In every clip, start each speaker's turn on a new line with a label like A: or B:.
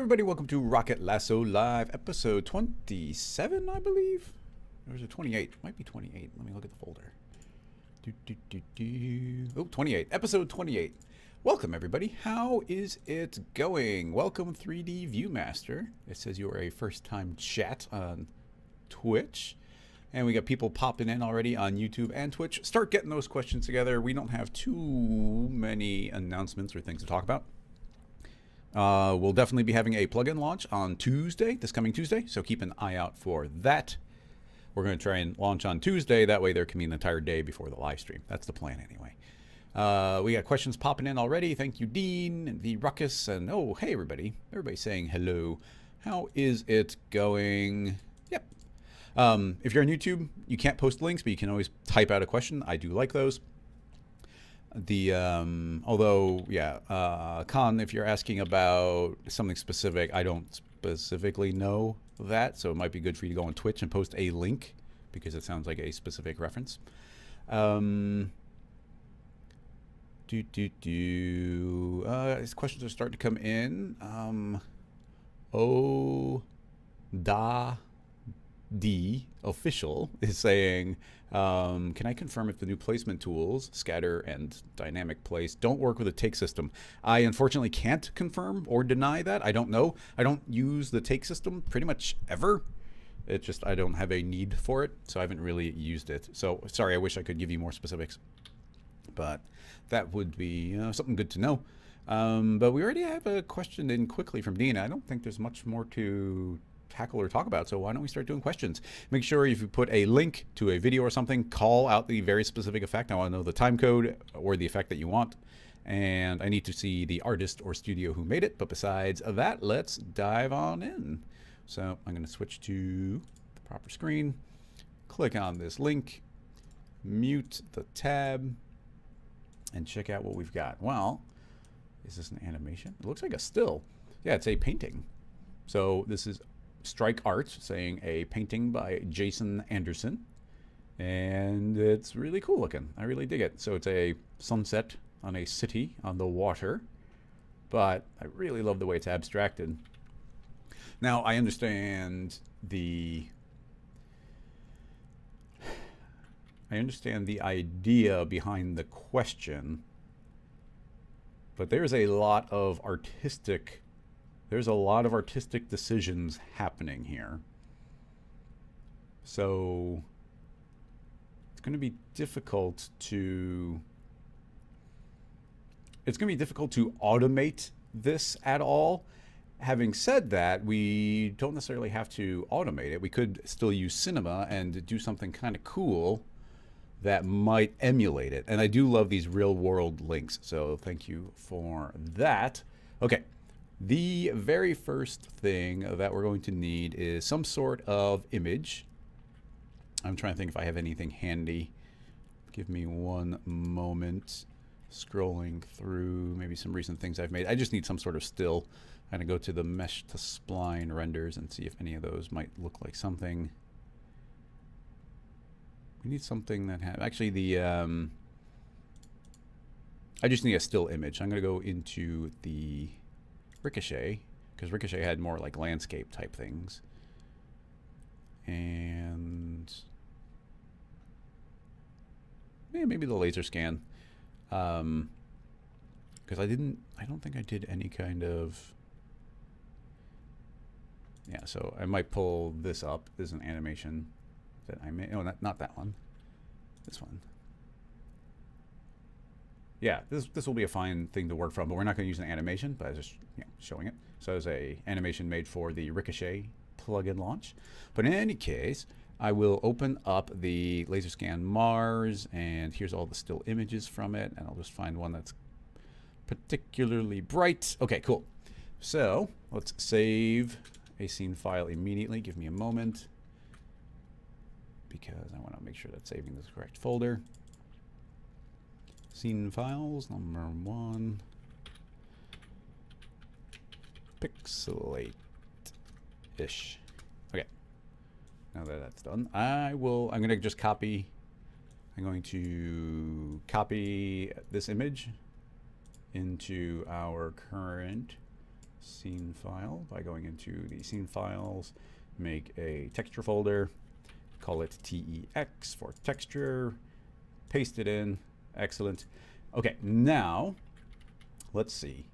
A: everybody, welcome to Rocket Lasso Live, episode 27, I believe? Or is it 28? Might be 28. Let me look at the folder. Oh, 28. Episode 28. Welcome, everybody. How is it going? Welcome, 3D Viewmaster. It says you're a first-time chat on Twitch. And we got people popping in already on YouTube and Twitch. Start getting those questions together. We don't have too many announcements or things to talk about. We'll definitely be having a plugin launch on Tuesday, this coming Tuesday, so keep an eye out for that. We're going to try and launch on Tuesday. That way there can be an entire day before the live stream. That's the plan anyway. We got questions popping in already. Thank you, Dean, and the Ruckus, and oh, hey, everybody. Everybody's saying hello. How is it going? Yep. If you're on YouTube, you can't post links, but you can always type out a question. I do like those. Although, yeah, Khan, if you're asking about something specific, I don't specifically know that, so it might be good for you to go on Twitch and post a link because it sounds like a specific reference. These questions are starting to come in. D official is saying, can I confirm if the new placement tools, scatter and dynamic place, don't work with a take system? I unfortunately can't confirm or deny that. I don't know. I don't use the take system pretty much ever. It's just I don't have a need for it, so I haven't really used it. So sorry, I wish I could give you more specifics, but that would be something good to know. But we already have a question in quickly from Dina. I don't think there's much more to tackle or talk about, so why don't we start doing questions? Make sure if you put a link to a video or something, call out the very specific effect. I want to know the time code or the effect that you want, and I need to see the artist or studio who made it. But besides that, let's dive on in. So I'm going to switch to the proper screen, click on this link, mute the tab, and check out what we've got. Well, is this an animation? It looks like a still. Yeah, it's a painting. So this is Strike Art saying a painting by Jason Anderson, and it's really cool looking. I really dig it. So it's a sunset on a city on the water, but I really love the way it's abstracted. Now I understand the idea behind the question, but there's a lot of artistic decisions happening here. So it's going to be difficult to automate this at all. Having said that, we don't necessarily have to automate it. We could still use Cinema and do something kind of cool that might emulate it. And I do love these real world links, so thank you for that. Okay. The very first thing that we're going to need is some sort of image. I'm trying to think if I have anything handy. Give me one moment. Scrolling through maybe some recent things I've made. I just need some sort of still. I'm going to go to the mesh to spline renders and see if any of those might look like something. We need something that has actually the I just need a still image. I'm going to go into the Ricochet, because Ricochet had more like landscape type things, and yeah, maybe the laser scan, because I don't think I did any kind of, yeah, so I might pull this up. This is an animation that I made. Oh, not that one, this one. Yeah, this will be a fine thing to work from, but we're not going to use an animation, but I was just showing it. So there's a animation made for the Ricochet plugin launch. But in any case, I will open up the laser scan Mars, and here's all the still images from it, and I'll just find one that's particularly bright. Okay, cool. So let's save a scene file immediately. Give me a moment, because I want to make sure that's saving the correct folder. Scene files, number 1. Pixelate-ish. Okay. Now that that's done, I'm going to just copy. I'm going to copy this image into our current scene file by going into the scene files, make a texture folder, call it TEX for texture, paste it in. Excellent. Okay, now let's see.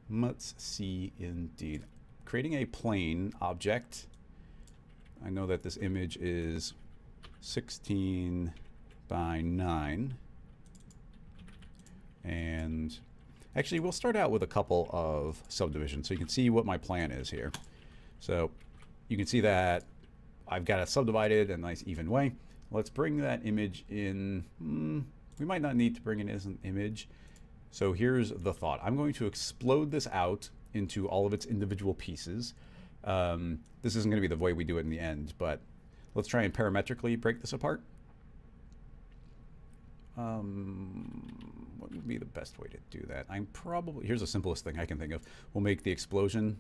A: Let's see indeed. Creating a plane object. I know that this image is 16 by 9. And actually, we'll start out with a couple of subdivisions so you can see what my plan is here. So you can see that I've got it subdivided in a nice even way. Let's bring that image in. We might not need to bring it as an image. So here's the thought. I'm going to explode this out into all of its individual pieces. This isn't going to be the way we do it in the end, but let's try and parametrically break this apart. What would be the best way to do that? Here's the simplest thing I can think of. We'll make the explosion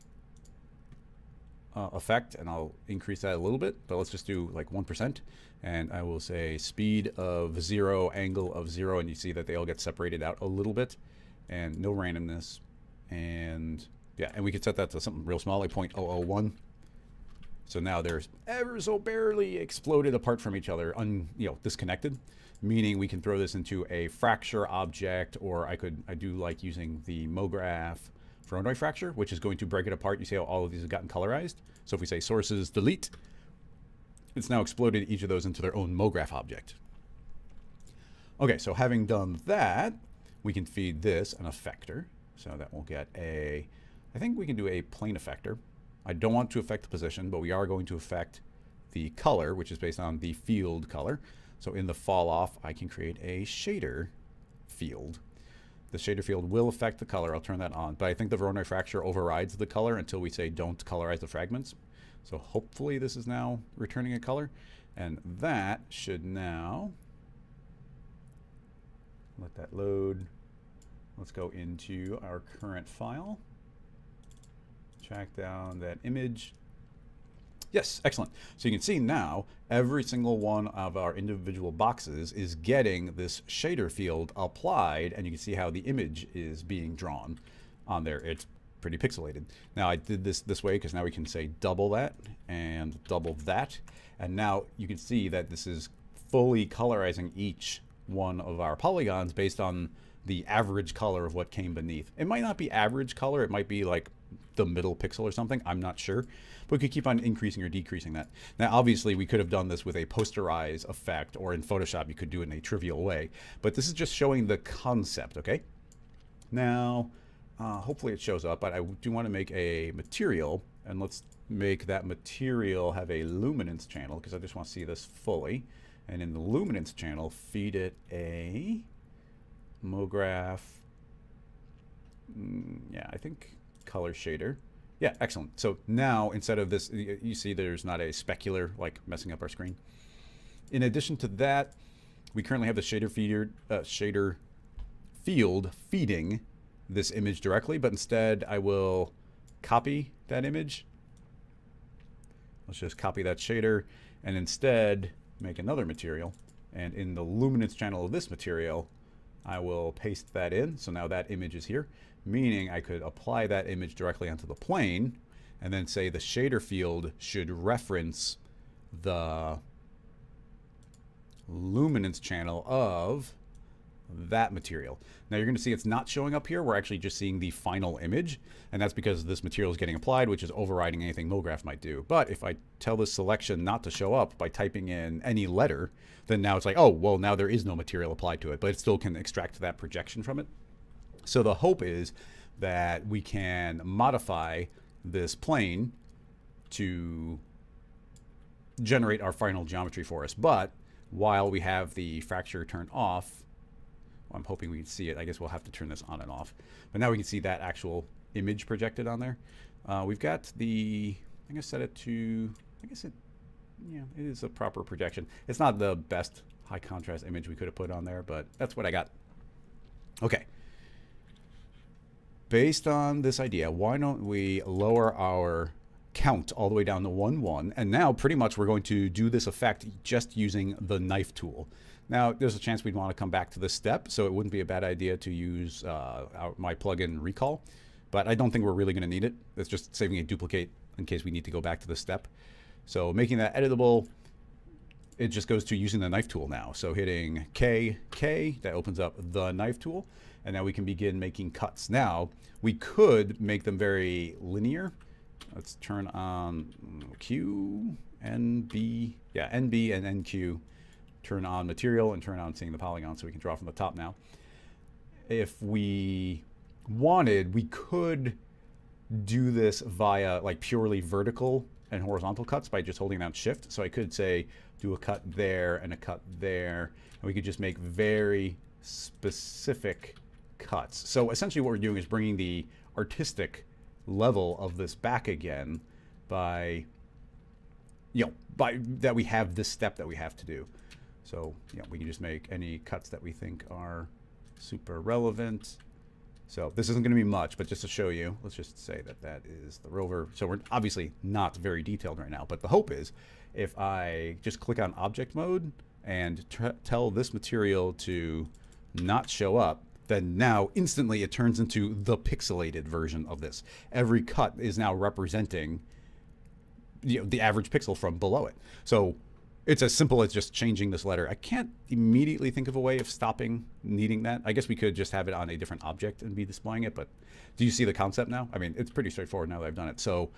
A: effect, and I'll increase that a little bit, but let's just do like 1%. And I will say speed of 0, angle of 0, and you see that they all get separated out a little bit, and no randomness. And yeah, and we could set that to something real small, like 0.001. So now there's ever so barely exploded apart from each other, disconnected, meaning we can throw this into a fracture object, or I do like using the MoGraph Voronoi fracture, which is going to break it apart. You see how all of these have gotten colorized? So if we say sources delete, it's now exploded each of those into their own MoGraph object. Okay, so having done that, we can feed this an effector. So that will get I think we can do a plane effector. I don't want to affect the position, but we are going to affect the color, which is based on the field color. So in the fall off, I can create a shader field. The shader field will affect the color. I'll turn that on. But I think the Voronoi fracture overrides the color until we say don't colorize the fragments. So hopefully this is now returning a color. And that should now, let that load. Let's go into our current file. Track down that image. Yes, excellent. So you can see now every single one of our individual boxes is getting this shader field applied, and you can see how the image is being drawn on there. It's pretty pixelated. Now I did this way because now we can say double that and double that, and now you can see that this is fully colorizing each one of our polygons based on the average color of what came beneath. It might not be average color, it might be like the middle pixel or something, I'm not sure. But we could keep on increasing or decreasing that. Now obviously we could have done this with a posterize effect, or in Photoshop you could do it in a trivial way. But this is just showing the concept, okay? Now, hopefully it shows up, but I do want to make a material, and let's make that material have a luminance channel, because I just want to see this fully. And in the luminance channel, feed it a MoGraph, yeah, I think color shader. Yeah, excellent. So now instead of this, you see there's not a specular like messing up our screen. In addition to that, we currently have the shader field feeding this image directly, but instead I will copy that image. Let's just copy that shader and instead make another material. And in the luminance channel of this material, I will paste that in. So now that image is here, meaning I could apply that image directly onto the plane and then say the shader field should reference the luminance channel of that material. Now you're going to see it's not showing up here. We're actually just seeing the final image, and that's because this material is getting applied, which is overriding anything MoGraph might do. But if I tell this selection not to show up by typing in any letter, then now it's like, oh, well, now there is no material applied to it, but it still can extract that projection from it. So the hope is that we can modify this plane to generate our final geometry for us. But while we have the fracture turned off, I'm hoping we can see it. I guess we'll have to turn this on and off. But now we can see that actual image projected on there. We've got the, I'm going to set it to, I guess it is a proper projection. It's not the best high contrast image we could have put on there, but that's what I got. Okay. Based on this idea, why don't we lower our count all the way down to 1, 1. And now pretty much we're going to do this effect just using the knife tool. Now there's a chance we'd want to come back to this step, so it wouldn't be a bad idea to use my plugin Recall. but I don't think we're really going to need it. It's just saving a duplicate in case we need to go back to the step. So making that editable, it just goes to using the knife tool now. So hitting K, that opens up the knife tool, and now we can begin making cuts. Now, we could make them very linear. Let's turn on Q, NB, yeah, NB and NQ. Turn on material and turn on seeing the polygon so we can draw from the top now. If we wanted, we could do this via like purely vertical and horizontal cuts by just holding down shift. So I could say do a cut there and a cut there, and we could just make very specific cuts. So essentially what we're doing is bringing the artistic level of this back again by, by that we have this step that we have to do. So we can just make any cuts that we think are super relevant. So this isn't going to be much, but just to show you, let's just say that that is the rover. So we're obviously not very detailed right now, but the hope is if I just click on object mode and tell this material to not show up, then now instantly it turns into the pixelated version of this. Every cut is now representing the average pixel from below it. So it's as simple as just changing this letter. I can't immediately think of a way of stopping needing that. I guess we could just have it on a different object and be displaying it, but do you see the concept now? I mean, it's pretty straightforward now that I've done it. So,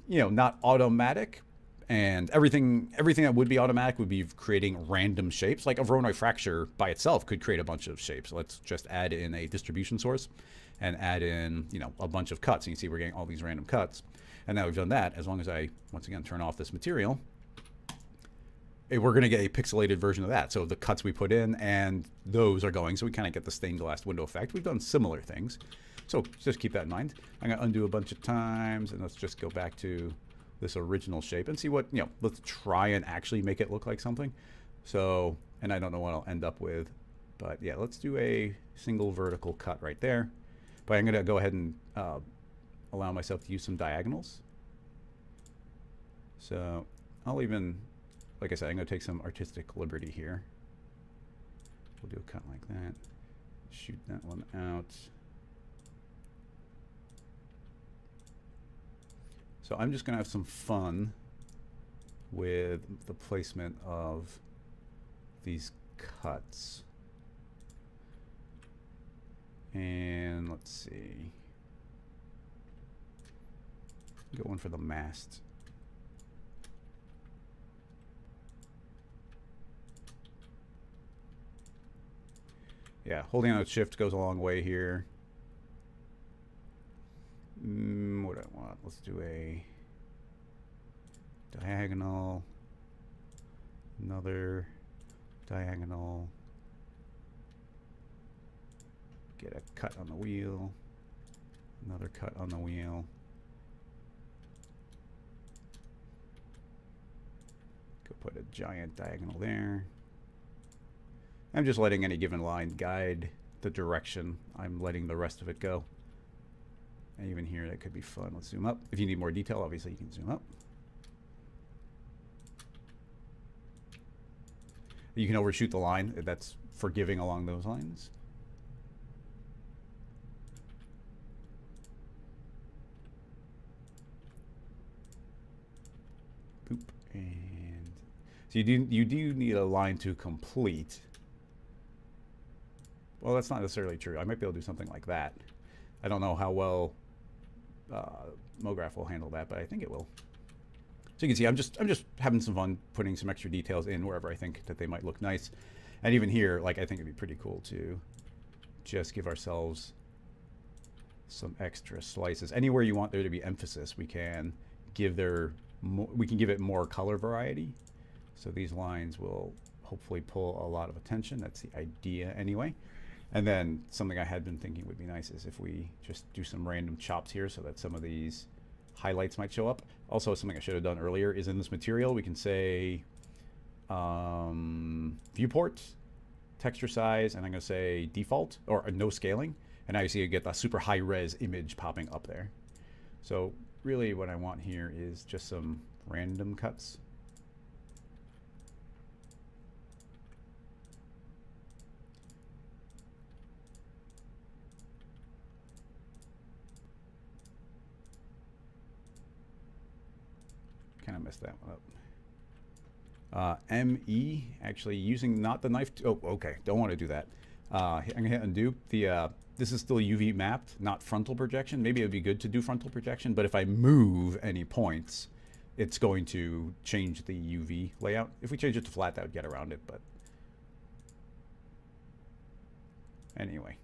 A: not automatic, and everything that would be automatic would be creating random shapes. Like a Voronoi fracture by itself could create a bunch of shapes. Let's just add in a distribution source and add in, a bunch of cuts. And you see we're getting all these random cuts. And now we've done that, as long as I, once again, turn off this material, we're going to get a pixelated version of that. So the cuts we put in and those are going. So we kind of get the stained glass window effect. We've done similar things. So just keep that in mind. I'm going to undo a bunch of times, and let's just go back to this original shape and see what, let's try and actually make it look like something. So, and I don't know what I'll end up with, but yeah, let's do a single vertical cut right there. But I'm going to go ahead and allow myself to use some diagonals. So I'll even, like I said, I'm going to take some artistic liberty here. We'll do a cut like that. Shoot that one out. So I'm just going to have some fun with the placement of these cuts. And let's see. Go one for the mast. Yeah, holding on shift goes a long way here. What do I want? Let's do a diagonal, another diagonal, get a cut on the wheel, another cut on the wheel. Go put a giant diagonal there. I'm just letting any given line guide the direction. I'm letting the rest of it go. And even here, that could be fun. Let's zoom up. If you need more detail, obviously you can zoom up. You can overshoot the line. That's forgiving along those lines. Boop. And so you do need a line to complete. Well, that's not necessarily true. I might be able to do something like that. I don't know how well MoGraph will handle that, but I think it will. So you can see I'm just having some fun putting some extra details in wherever I think that they might look nice. And even here, like, I think it'd be pretty cool to just give ourselves some extra slices. Anywhere you want there to be emphasis, we can give it more color variety. So these lines will hopefully pull a lot of attention. That's the idea anyway. And then something I had been thinking would be nice is if we just do some random chops here so that some of these highlights might show up. Also, something I should have done earlier is in this material, we can say viewport, texture size, and I'm going to say default or no scaling. And now you see you get the super high res image popping up there. So really what I want here is just some random cuts. kind of messed that one up. ME, actually using not the knife. Oh, okay. Don't want to do that. I'm going to hit undo. This is still UV mapped, not frontal projection. Maybe it would be good to do frontal projection, but if I move any points, it's going to change the UV layout. If we change it to flat, that would get around it, but anyway,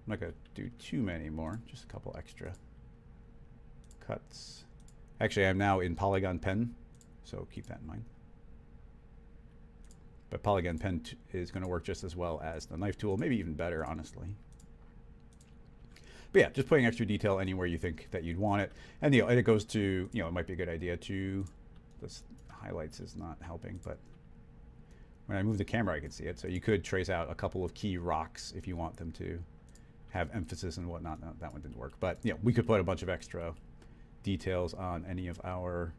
A: I'm not going to do too many more, just a couple extra cuts. Actually, I'm now in polygon pen, so keep that in mind. But polygon pen is going to work just as well as the knife tool, maybe even better, honestly. But yeah, just putting extra detail anywhere you think that you'd want it. And, and it goes to, it might be a good idea to, this highlights is not helping, but when I move the camera, I can see it. So you could trace out a couple of key rocks if you want them to have emphasis and whatnot. No, that one didn't work. But, we could put a bunch of extra details on any of our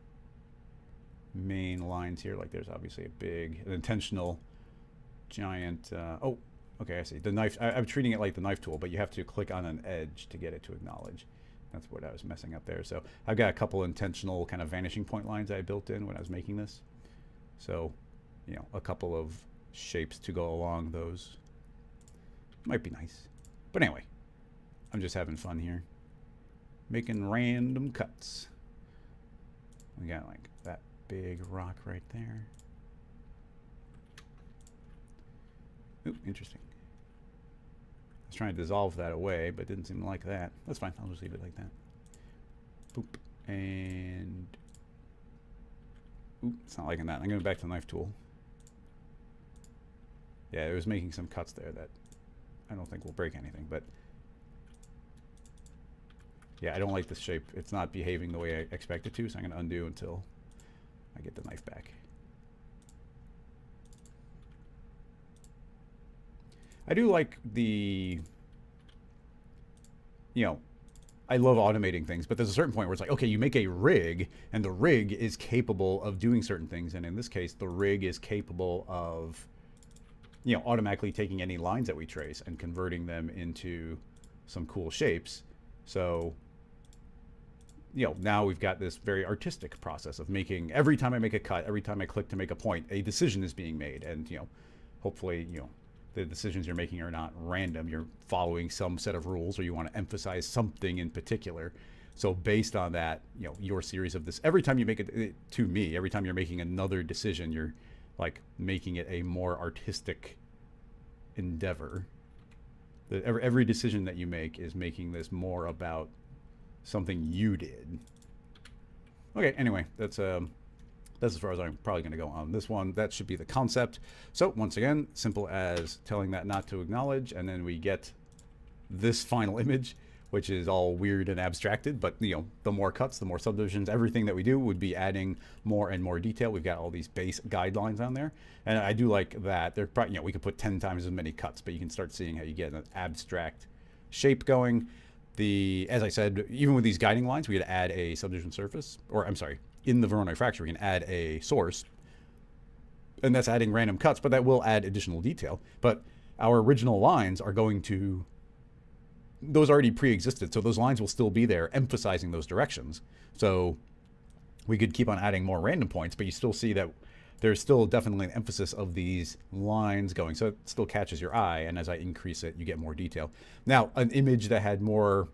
A: main lines here. Like there's obviously an intentional giant, oh, okay, I see. The knife, I'm treating it like the knife tool, but you have to click on an edge to get it to acknowledge. That's what I was messing up there. So I've got a couple intentional kind of vanishing point lines I built in when I was making this. So, a couple of shapes to go along those might be nice. But anyway, I'm just having fun here, making random cuts. We got like that big rock right there. Ooh, interesting. I was trying to dissolve that away, but it didn't seem like that. That's fine. I'll just leave it like that. Boop. And ooh, it's not liking that. I'm going back to the knife tool. Yeah, it was making some cuts there that I don't think will break anything, but yeah, I don't like this shape. It's not behaving the way I expect it to, so I'm going to undo until I get the knife back. I do like the, I love automating things, but there's a certain point where it's like, okay, you make a rig, and the rig is capable of doing certain things, and in this case, the rig is capable of, automatically taking any lines that we trace and converting them into some cool shapes. So, now we've got this very artistic process of making, every time I make a cut, every time I click to make a point, a decision is being made, and, hopefully, the decisions you're making are not random. You're following some set of rules, or you want to emphasize something in particular. So based on that, your series of this, every time you make it, to me, every time you're making another decision, you're like making it a more artistic endeavor. Every decision that you make is making this more about something you did. Okay, anyway, that's as far as I'm probably going to go on this one. That should be the concept. So once again, simple as telling that not to acknowledge, and then we get this final image, which is all weird and abstracted, but the more cuts, the more subdivisions, everything that we do would be adding more and more detail. We've got all these base guidelines on there, and I do like that. They're probably, we could put 10 times as many cuts, but you can start seeing how you get an abstract shape going. As I said, even with these guiding lines, we could add a subdivision surface, or I'm sorry, in the Voronoi fracture, we can add a source, and that's adding random cuts, but that will add additional detail. But our original lines are going to, those already pre-existed, so those lines will still be there, emphasizing those directions. So we could keep on adding more random points, but you still see that there's still definitely an emphasis of these lines going, so it still catches your eye, and as I increase it, you get more detail. Now, an image that had more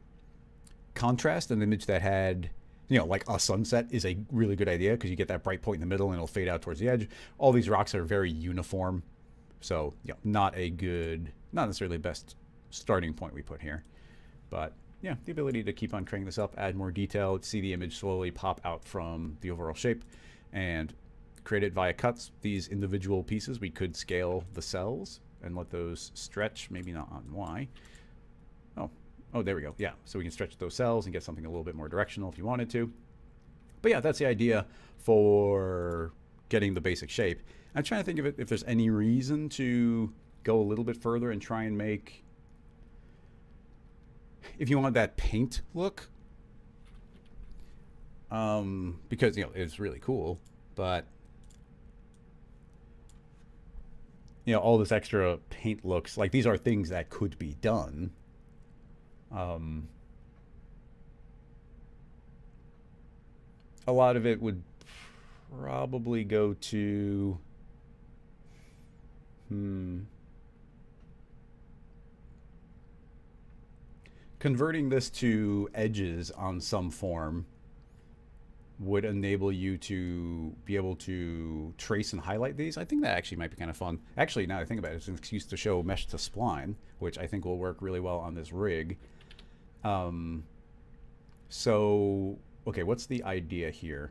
A: contrast, an image that had, like a sunset is a really good idea, because you get that bright point in the middle and it'll fade out towards the edge. All these rocks are very uniform, so not necessarily the best starting point we put here. But yeah, the ability to keep on cranking this up, add more detail, see the image slowly pop out from the overall shape, and create it via cuts. These individual pieces, we could scale the cells and let those stretch, maybe not on Y. Oh, there we go. Yeah, so we can stretch those cells and get something a little bit more directional if you wanted to. But yeah, that's the idea for getting the basic shape. I'm trying to think of it if there's any reason to go a little bit further and try and make, if you want that paint look, because it's really cool, but all this extra paint looks like these are things that could be done. A lot of it would, probably go to, converting this to edges on some form would enable you to be able to trace and highlight these. I think that actually might be kind of fun. Actually, now that I think about it, it's an excuse to show mesh to spline, which I think will work really well on this rig. So, okay, what's the idea here?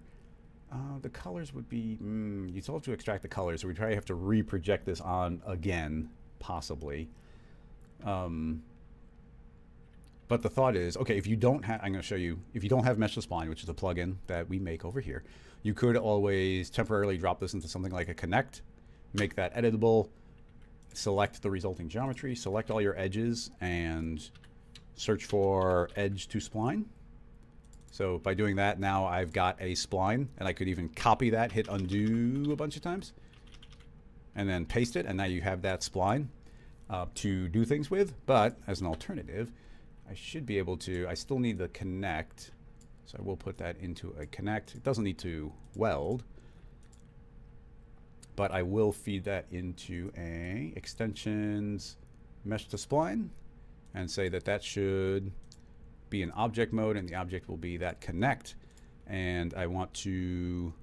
A: The colors would be, you still have to extract the colors, so we probably have to reproject this on again, possibly. But the thought is, okay, if you don't have, I'm going to show you, if you don't have Mesh to Spline, which is a plugin that we make over here, you could always temporarily drop this into something like a connect, make that editable, select the resulting geometry, select all your edges, and search for edge to spline. So by doing that, now I've got a spline, and I could even copy that, hit undo a bunch of times, and then paste it, and now you have that spline to do things with. But as an alternative, I should be able to, I still need the connect, so I will put that into a connect. It doesn't need to weld, but I will feed that into a extensions mesh to spline and say that that should be in object mode, and the object will be that connect. And I want to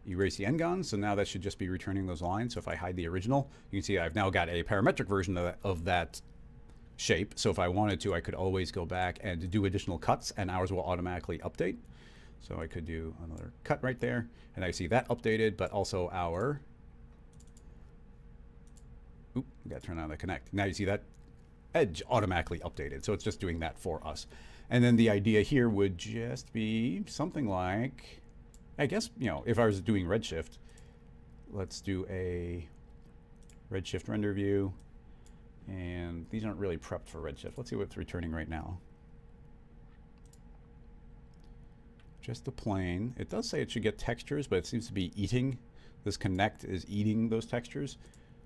A: erase the n-gon, so now that should just be returning those lines. So if I hide the original, you can see I've now got a parametric version of that shape. So if I wanted to, I could always go back and do additional cuts, and ours will automatically update. So I could do another cut right there, and I see that updated, but also our, oop, we got to turn on the connect. Now you see that edge automatically updated. So it's just doing that for us. And then the idea here would just be something like, I guess, you know, if I was doing Redshift, let's do a Redshift render view. And these aren't really prepped for Redshift. Let's see what's returning right now. Just the plane. It does say it should get textures, but it seems to be eating. This connect is eating those textures.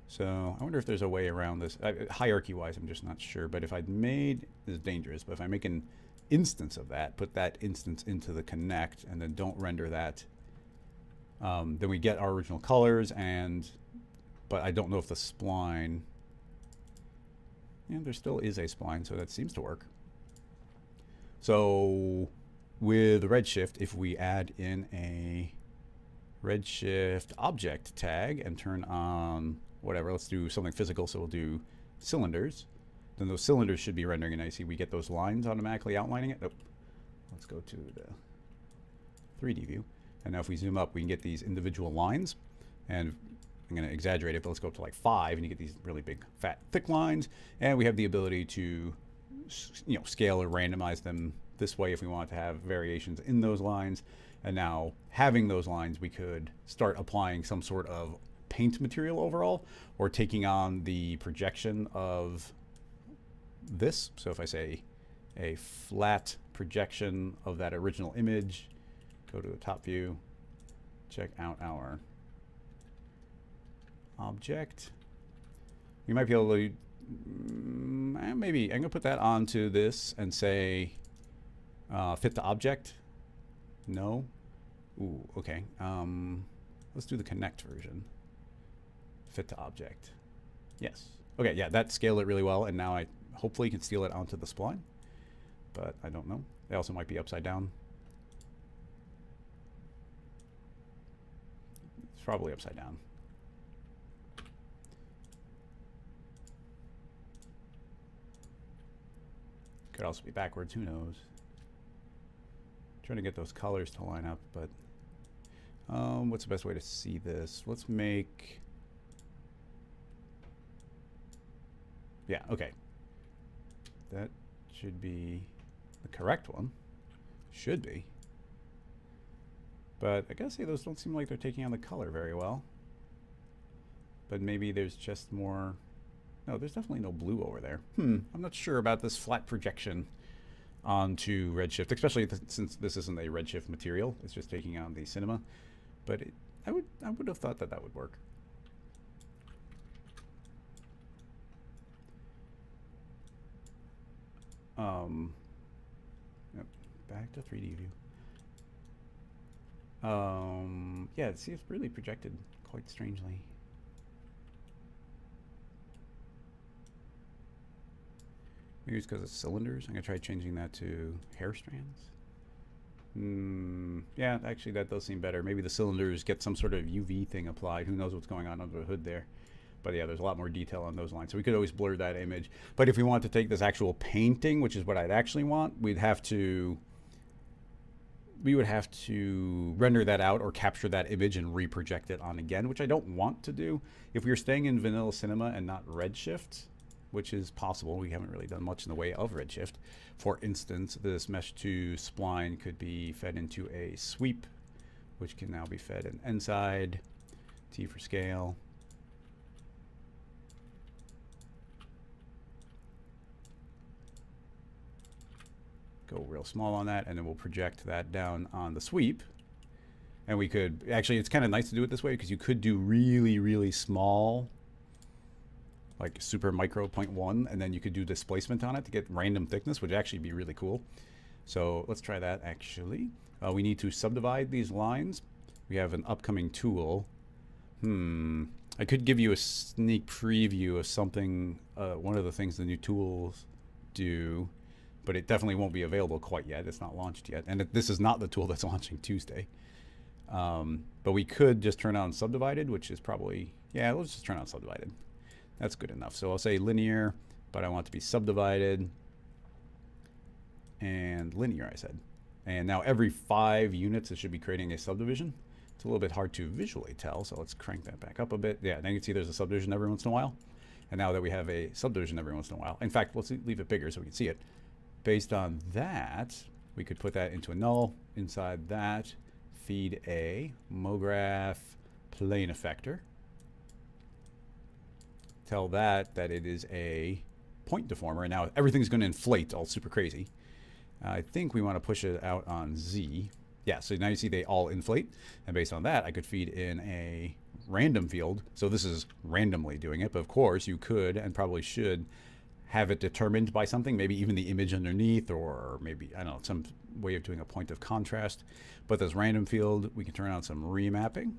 A: So I wonder if there's a way around this. Hierarchy-wise, I'm just not sure. But if I'd made, this is dangerous, but if I make an instance of that, put that instance into the connect, and then don't render that, then we get our original colors, but I don't know if the spline, and there still is a spline, so that seems to work. So with Redshift, if we add in a Redshift object tag and turn on whatever, let's do something physical, so we'll do cylinders, then those cylinders should be rendering, and I see we get those lines automatically outlining it. Oh, let's go to the 3D view, and now if we zoom up, we can get these individual lines, and I'm going to exaggerate it, but let's go up to like 5, and you get these really big, fat, thick lines, and we have the ability to, you know, scale or randomize them this way if we want to have variations in those lines. And now having those lines, we could start applying some sort of paint material overall, or taking on the projection of this. So if I say a flat projection of that original image, go to the top view, check out our object. You might be able to, maybe I'm gonna put that onto this and say fit to object. No. Ooh, okay. Let's do the connect version. Fit to object. Yes. Okay, yeah, that scaled it really well, and now I hopefully can steal it onto the spline, but I don't know. They also might be upside down. It's probably upside down. Could also be backwards, who knows. Trying to get those colors to line up, but what's the best way to see this? Let's make, yeah, okay. That should be the correct one. Should be. But I gotta say, those don't seem like they're taking on the color very well. But maybe there's just more, no, there's definitely no blue over there. I'm not sure about this flat projection onto Redshift, especially since this isn't a Redshift material. It's just taking on the cinema. But I would have thought that that would work. Yep. Back to 3D view. Yeah, see, it's really projected quite strangely. Maybe it's because it's cylinders. I'm gonna try changing that to hair strands. Yeah, actually that does seem better. Maybe the cylinders get some sort of UV thing applied. Who knows what's going on under the hood there. But yeah, there's a lot more detail on those lines. So we could always blur that image. But if we want to take this actual painting, which is what I'd actually want, we would have to render that out or capture that image and reproject it on again, which I don't want to do. If we were staying in vanilla cinema and not Redshift, which is possible, we haven't really done much in the way of Redshift. For instance, this mesh 2 spline could be fed into a sweep, which can now be fed in inside, T for scale. Go real small on that, and then we'll project that down on the sweep. And we could, actually, it's kind of nice to do it this way because you could do really, really small, like super micro 0.1, and then you could do displacement on it to get random thickness, which would actually be really cool. So let's try that actually. We need to subdivide these lines. We have an upcoming tool. I could give you a sneak preview of something, one of the things the new tools do, but it definitely won't be available quite yet. It's not launched yet. And this is not the tool that's launching Tuesday. But we could just turn on subdivided, which is probably, yeah, let's just turn on subdivided. That's good enough. So I'll say linear, but I want it to be subdivided and linear, I said. And now every 5 units, it should be creating a subdivision. It's a little bit hard to visually tell, so let's crank that back up a bit. Yeah, now you can see there's a subdivision every once in a while. And now that we have a subdivision every once in a while, in fact, let's leave it bigger so we can see it. Based on that, we could put that into a null. Inside that, feed a MoGraph plane effector. Tell that it is a point deformer, and now everything's going to inflate all super crazy. I think we want to push it out on Z. Yeah, so now you see they all inflate, and based on that, I could feed in a random field. So this is randomly doing it, but of course you could and probably should have it determined by something, maybe even the image underneath, or maybe, I don't know, some way of doing a point of contrast. But this random field, we can turn on some remapping,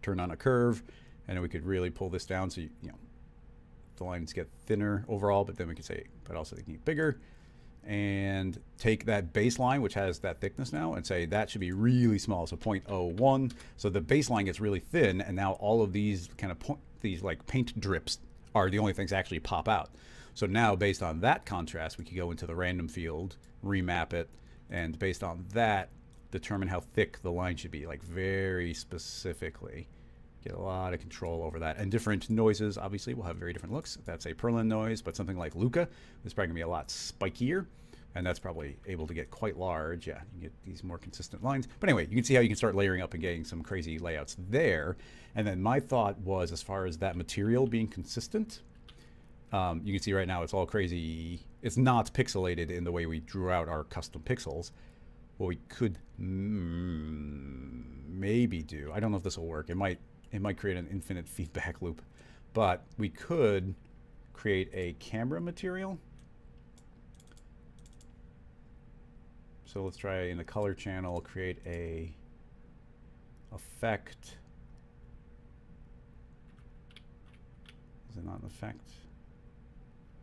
A: turn on a curve, and then we could really pull this down so you know the lines get thinner overall, but then we could say, but also they can get bigger, and take that baseline, which has that thickness now, and say that should be really small, so 0.01. So the baseline gets really thin, and now all of these kind of these like paint drips are the only things that actually pop out. So now based on that contrast, we could go into the random field, remap it, and based on that, determine how thick the line should be, like very specifically. Get a lot of control over that. And different noises, obviously, will have very different looks. That's a Perlin noise, but something like Luca is probably going to be a lot spikier, and that's probably able to get quite large. Yeah, you get these more consistent lines. But anyway, you can see how you can start layering up and getting some crazy layouts there. And then my thought was, as far as that material being consistent, you can see right now it's all crazy. It's not pixelated in the way we drew out our custom pixels. What we could maybe do, I don't know if this will work. It might create an infinite feedback loop, but we could create a camera material. So let's try in the color channel, create a effect. Is it not an effect?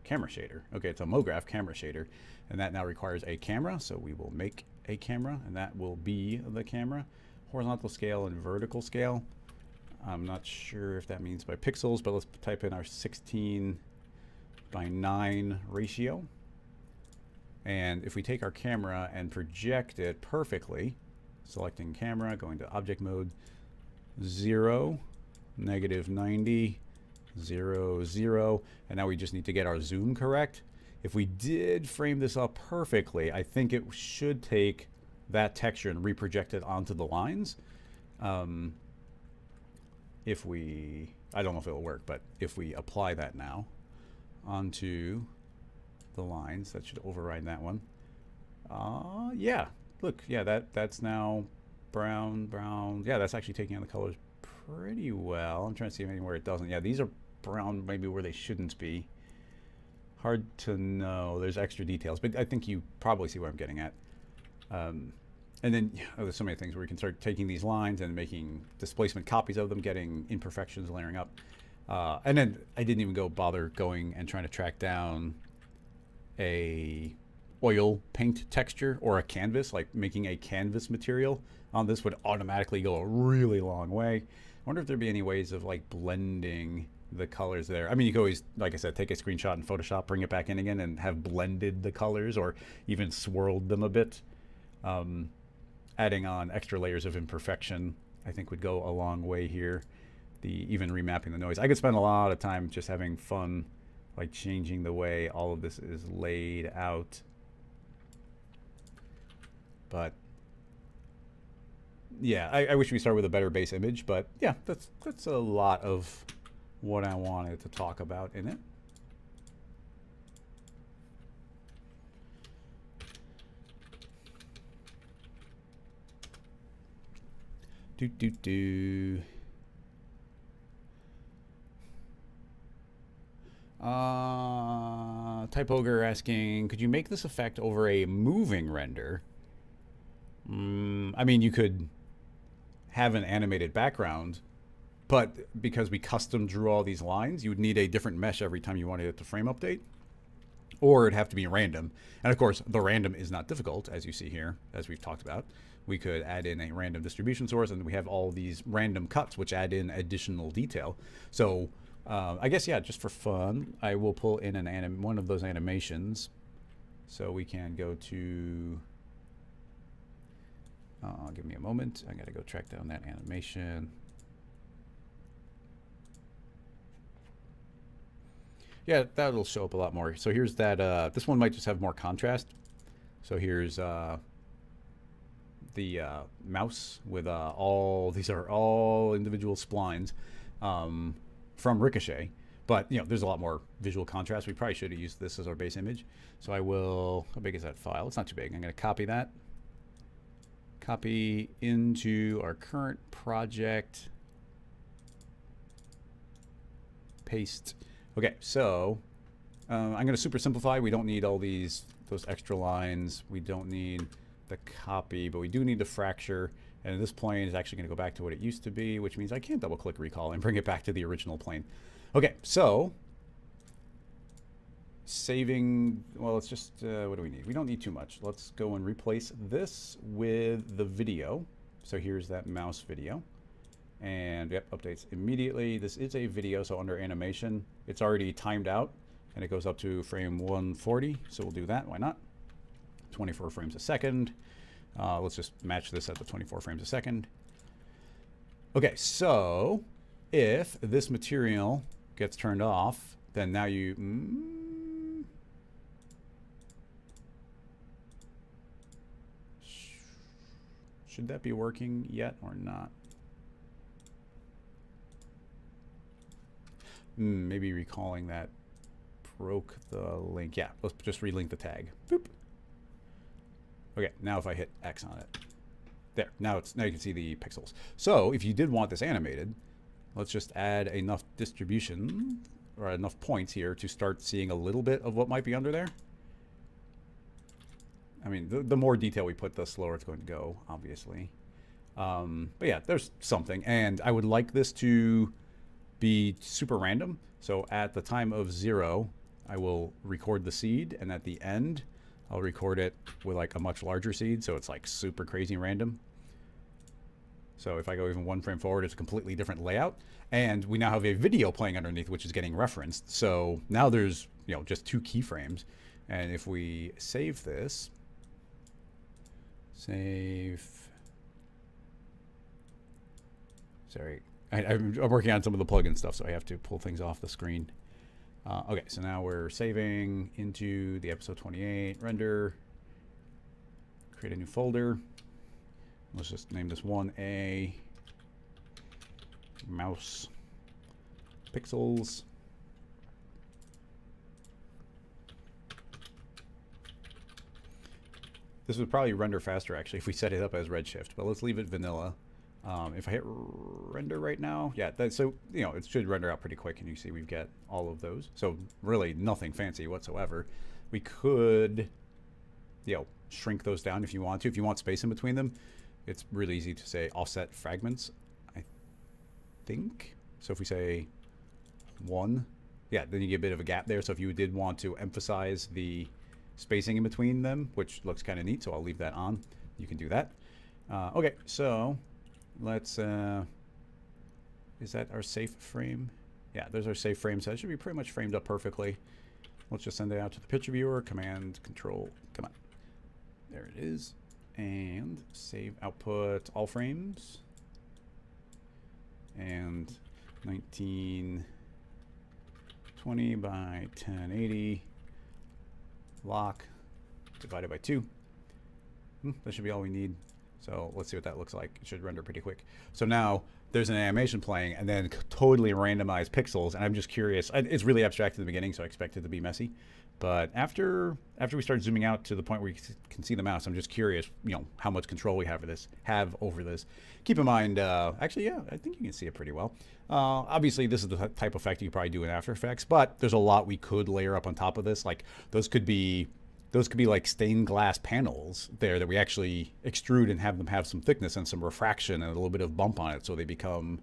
A: Camera shader. Okay, it's a MoGraph camera shader, and that now requires a camera. So we will make a camera, and that will be the camera. Horizontal scale and vertical scale. I'm not sure if that means by pixels, but let's type in our 16:9 ratio. And if we take our camera and project it perfectly, selecting camera, going to object mode, 0, -90, 0, 0, and now we just need to get our zoom correct. If we did frame this up perfectly, I think it should take that texture and reproject it onto the lines. If we, I don't know if it'll work, but if we apply that now onto the lines, that should override that one. Yeah, look, yeah, that's now brown. Yeah, that's actually taking on the colors pretty well. I'm trying to see anywhere it doesn't. Yeah, these are brown maybe where they shouldn't be. Hard to know. There's extra details, but I think you probably see where I'm getting at. And then there's so many things where we can start taking these lines and making displacement copies of them, getting imperfections layering up. And then I didn't even bother going and trying to track down a oil paint texture or a canvas, like making a canvas material on this would automatically go a really long way. I wonder if there'd be any ways of like blending the colors there. I mean, you can always, like I said, take a screenshot in Photoshop, bring it back in again, and have blended the colors or even swirled them a bit. Adding on extra layers of imperfection, I think, would go a long way here. Even remapping the noise. I could spend a lot of time just having fun, like changing the way all of this is laid out. But yeah, I wish we started with a better base image, but yeah, that's a lot of what I wanted to talk about in it. Type Ogre asking, could you make this effect over a moving render? I mean, you could have an animated background, but because we custom drew all these lines, you would need a different mesh every time you wanted it to frame update, or it'd have to be random. And of course, the random is not difficult, as you see here, as we've talked about. We could add in a random distribution source, and we have all these random cuts, which add in additional detail. So I guess, yeah, just for fun, I will pull in one of those animations. So we can go to, give me a moment. I gotta go track down that animation. Yeah, that'll show up a lot more. So here's that, this one might just have more contrast. So here's the mouse with these are all individual splines from Ricochet. But, you know, there's a lot more visual contrast. We probably should have used this as our base image. So I will, how big is that file? It's not too big. I'm going to copy that. Copy into our current project. Paste. Okay, so I'm going to super simplify. We don't need all those extra lines. We don't need the copy, but we do need the fracture. And this plane is actually going to go back to what it used to be, which means I can't double click recall and bring it back to the original plane. Okay, so saving, well, let's just, what do we need? We don't need too much. Let's go and replace this with the video. So here's that mouse video. And yep, updates immediately. This is a video, so under animation, it's already timed out and it goes up to frame 140. So we'll do that, why not? 24 frames a second. Let's just match this at the 24 frames a second. Okay, so if this material gets turned off, then now you, should that be working yet or not? Maybe recalling that broke the link. Yeah, let's just relink the tag. Boop. Okay, now if I hit X on it, there. Now you can see the pixels. So if you did want this animated, let's just add enough distribution or enough points here to start seeing a little bit of what might be under there. I mean, the more detail we put, the slower it's going to go, obviously. But yeah, there's something, and I would like this to be super random. So at the time of 0, I will record the seed, and at the end, I'll record it with like a much larger seed, so it's like super crazy random. So if I go even 1 frame forward, it's a completely different layout. And we now have a video playing underneath, which is getting referenced. So now there's, you know, just 2 keyframes. And if we save this, sorry, I'm working on some of the plugin stuff, so I have to pull things off the screen. Okay, so now we're saving into the episode 28 render. Create a new folder. Let's just name this 1A mouse pixels. This would probably render faster actually if we set it up as Redshift, but let's leave it vanilla. If I hit render right now, yeah, so, you know, it should render out pretty quick, and you see we've got all of those. So really nothing fancy whatsoever. We could, you know, shrink those down if you want to. If you want space in between them, it's really easy to say offset fragments, I think. So if we say 1, yeah, then you get a bit of a gap there. So if you did want to emphasize the spacing in between them, which looks kind of neat, so I'll leave that on, you can do that. Okay, so let's, is that our safe frame? Yeah, there's our safe frame, so it should be pretty much framed up perfectly. Let's just send it out to the picture viewer, Command, Control, come on. There it is. And save output all frames. And 1920 by 1080. Lock divided by 2. That should be all we need. So let's see what that looks like. It should render pretty quick. So now there's an animation playing and then totally randomized pixels. And I'm just curious. It's really abstract in the beginning, so I expect it to be messy. But after we start zooming out to the point where you can see the mouse, I'm just curious, how much control we have over this. Keep in mind, actually, yeah, I think you can see it pretty well. Obviously, this is the type of effect you probably do in After Effects, but there's a lot we could layer up on top of this. Like those could be like stained glass panels there that we actually extrude and have them have some thickness and some refraction and a little bit of bump on it, so they become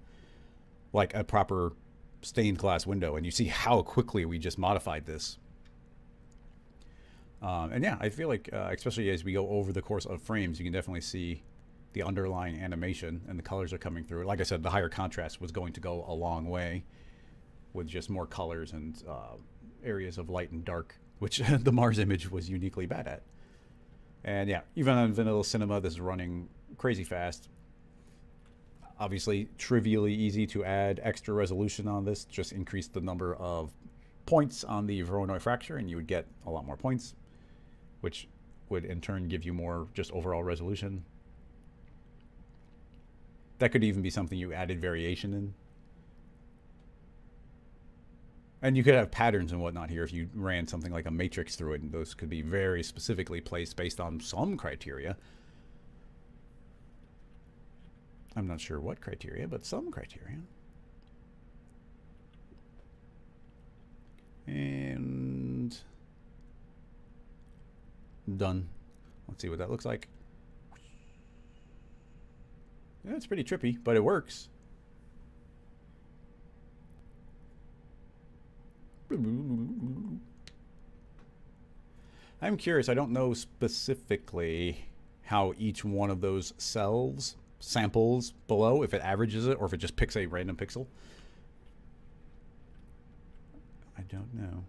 A: like a proper stained glass window. And you see how quickly we just modified this. And yeah, I feel like, especially as we go over the course of frames, you can definitely see the underlying animation and the colors are coming through. Like I said, the higher contrast was going to go a long way with just more colors and areas of light and dark, which the Mars image was uniquely bad at. And yeah, even on vanilla cinema, this is running crazy fast. Obviously, trivially easy to add extra resolution on this. Just increase the number of points on the Voronoi fracture and you would get a lot more points, which would in turn give you more just overall resolution. That could even be something you added variation in. And you could have patterns and whatnot here if you ran something like a matrix through it, and those could be very specifically placed based on some criteria. I'm not sure what criteria, but some criteria. And done. Let's see what that looks like. Yeah, it's pretty trippy, but it works. I'm curious. I don't know specifically how each one of those cells samples below, if it averages it or if it just picks a random pixel. I don't know.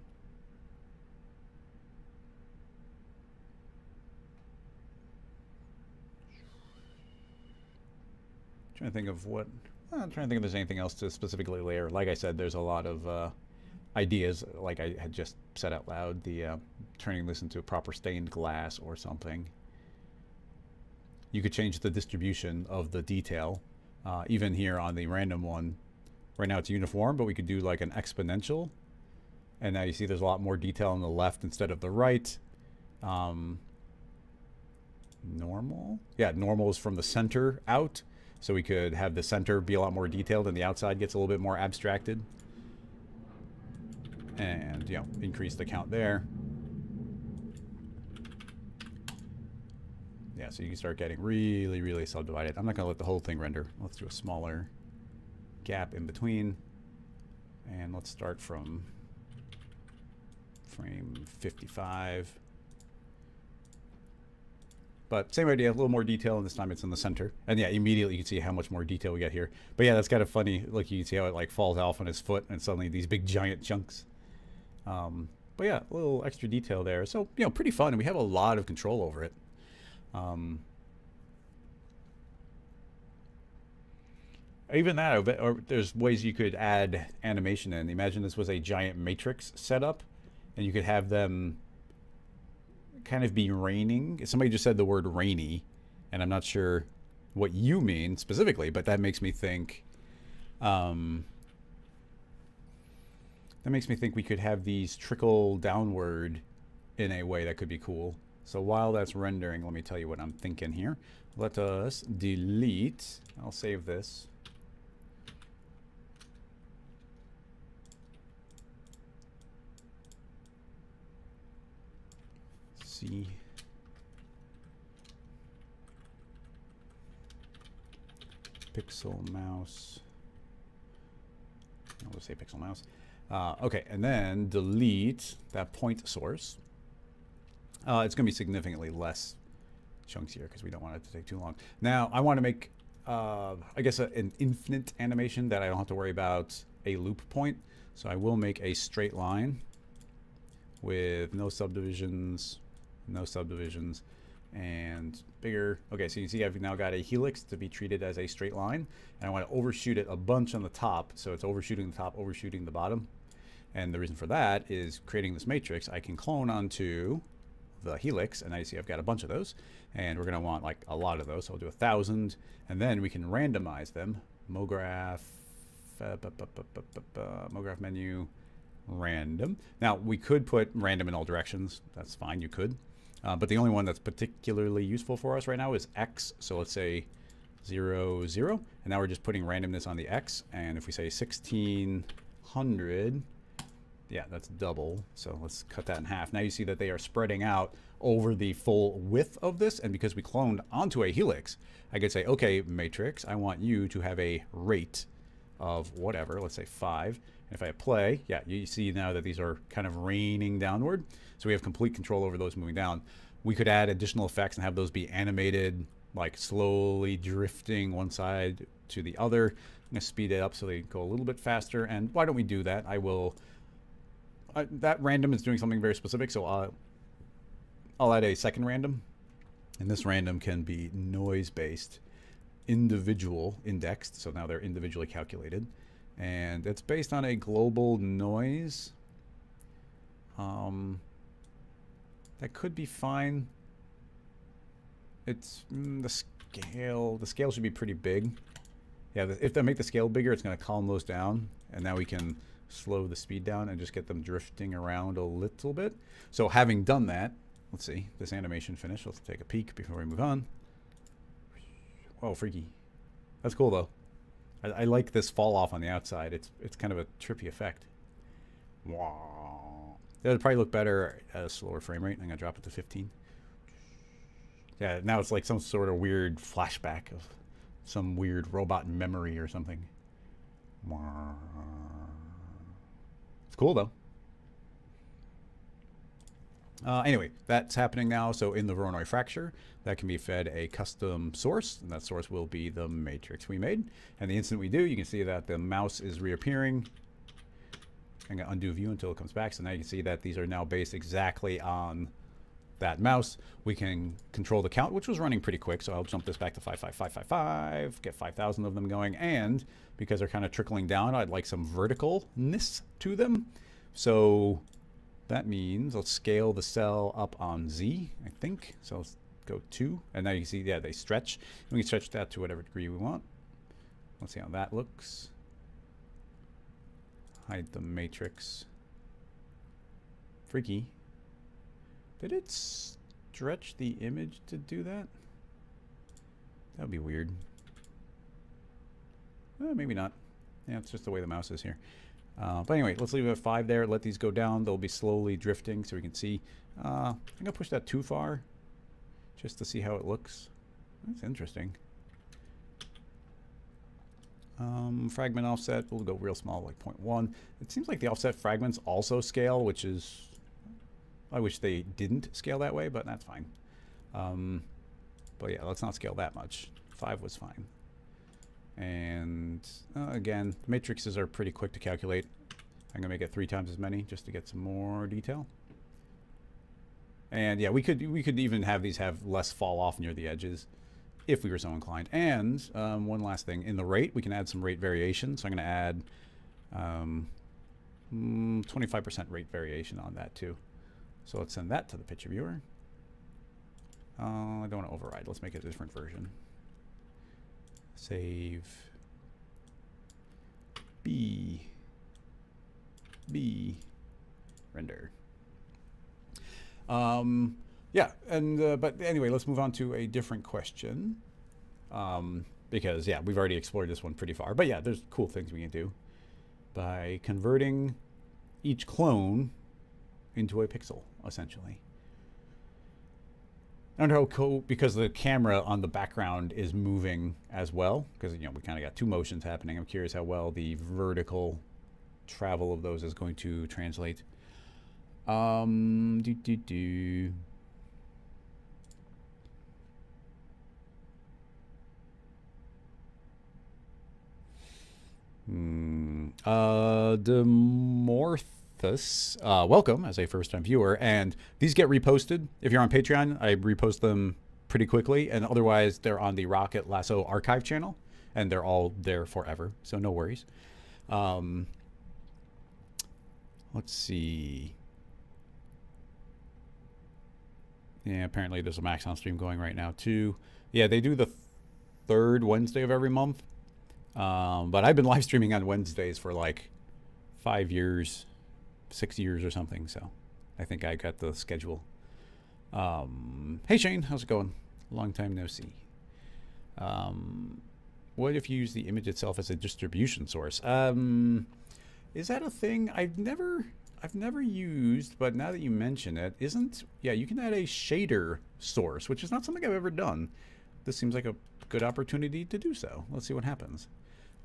A: Trying to think of what. I'm trying to think if there's anything else to specifically layer. Like I said, there's a lot of ideas. Like I had just said out loud, the turning this into a proper stained glass or something. You could change the distribution of the detail. Even here on the random one, right now it's uniform, but we could do like an exponential. And now you see there's a lot more detail on the left instead of the right. Normal? Yeah, normal is from the center out. So we could have the center be a lot more detailed and the outside gets a little bit more abstracted. And, increase the count there. Yeah, so you can start getting really, really subdivided. I'm not going to let the whole thing render. Let's do a smaller gap in between. And let's start from frame 55. But same idea, a little more detail, and this time it's in the center. And yeah, immediately you can see how much more detail we get here. But yeah, that's kind of funny. Look, you can see how it like falls off on his foot and suddenly these big giant chunks. But yeah, a little extra detail there. So, pretty fun, and we have a lot of control over it. Even that, or there's ways you could add animation in. Imagine this was a giant matrix setup, and you could have them kind of be raining. Somebody just said the word rainy, and I'm not sure what you mean specifically, but that makes me think we could have these trickle downward in a way that could be cool. So while that's rendering, let me tell you what I'm thinking here. Let us delete. I'll save this. See. pixel mouse. I'll just say pixel mouse. Okay, and then delete that point source. It's going to be significantly less chunks here because we don't want it to take too long. Now, I want to make, I guess, an infinite animation that I don't have to worry about a loop point. So I will make a straight line with no subdivisions, and bigger. Okay, so you can see I've now got a helix to be treated as a straight line, and I want to overshoot it a bunch on the top, so it's overshooting the top, overshooting the bottom. And the reason for that is creating this matrix I can clone onto the helix, and now you see I've got a bunch of those, and we're going to want like a lot of those, so I'll do 1,000, and then we can randomize them. MoGraph, MoGraph menu, random. Now we could put random in all directions, that's fine, you could. But the only one that's particularly useful for us right now is X. So let's say 0, 0. And now we're just putting randomness on the X. And if we say 1600, yeah, that's double. So let's cut that in half. Now you see that they are spreading out over the full width of this. And because we cloned onto a helix, I could say, okay, matrix, I want you to have a rate of whatever, let's say 5. And if I play, yeah, you see now that these are kind of raining downward. So we have complete control over those moving down. We could add additional effects and have those be animated, like slowly drifting one side to the other. I'm going to speed it up so they go a little bit faster. And why don't we do that? I will, that random is doing something very specific. So I'll add a second random. And this random can be noise-based, individual indexed. So now they're individually calculated. And it's based on a global noise. That could be fine. It's the scale should be pretty big. Yeah, if they make the scale bigger, it's going to calm those down, and now we can slow the speed down and just get them drifting around a little bit. So having done that, let's see this animation finish. Let's take a peek before we move on. Oh, freaky. That's cool though. I like this fall off on the outside. It's kind of a trippy effect. Wow. That would probably look better at a slower frame rate. I'm gonna drop it to 15. Yeah, now it's like some sort of weird flashback of some weird robot memory or something. It's cool though. Anyway, that's happening now. So in the Voronoi fracture, that can be fed a custom source, and that source will be the matrix we made. And the instant we do, you can see that the mouse is reappearing. I'm going to undo view until it comes back. So now you can see that these are now based exactly on that mouse. We can control the count, which was running pretty quick. So I'll jump this back to 55555, get 5,000 of them going. And because they're kind of trickling down, I'd like some verticalness to them. So that means let's scale the cell up on Z, I think. So let's go 2. And now you can see, yeah, they stretch. We can stretch that to whatever degree we want. Let's see how that looks. Hide the matrix. Freaky. Did it stretch the image to do that? That would be weird. Maybe not. Yeah, it's just the way the mouse is here. But anyway, let's leave it at 5 there. Let these go down. They'll be slowly drifting so we can see. I'm going to push that too far just to see how it looks. That's interesting. Fragment offset, we'll go real small, like 0.1. It seems like the offset fragments also scale, which is, I wish they didn't scale that way, but that's fine. But yeah, let's not scale that much. 5 was fine. And again, the matrices are pretty quick to calculate. I'm gonna make it 3 times as many just to get some more detail. And yeah, we could even have these have less fall off near the edges if we were so inclined. And one last thing, in the rate, we can add some rate variation. So I'm going to add 25% rate variation on that too. So let's send that to the picture viewer. I don't want to override. Let's make it a different version. Save. B. Render. Yeah, and but anyway, let's move on to a different question. Because yeah, we've already explored this one pretty far. But yeah, there's cool things we can do by converting each clone into a pixel, essentially. I don't know how cool, because the camera on the background is moving as well, because we kind of got two motions happening. I'm curious how well the vertical travel of those is going to translate. Do do do. Demorthus, welcome as a first-time viewer, and these get reposted. If you're on Patreon, I repost them pretty quickly, and otherwise they're on the Rocket Lasso archive channel, and they're all there forever, so no worries. Let's see. Yeah, apparently there's a Max on stream going right now too. Yeah, they do the third Wednesday of every month. But I've been live streaming on Wednesdays for like 5 years, 6 years or something. So I think I got the schedule. Hey Shane, how's it going? Long time no see. What if you use the image itself as a distribution source? Is that a thing? I've never used, but now that you mention it, yeah, you can add a shader source, which is not something I've ever done. This seems like a good opportunity to do so. Let's see what happens.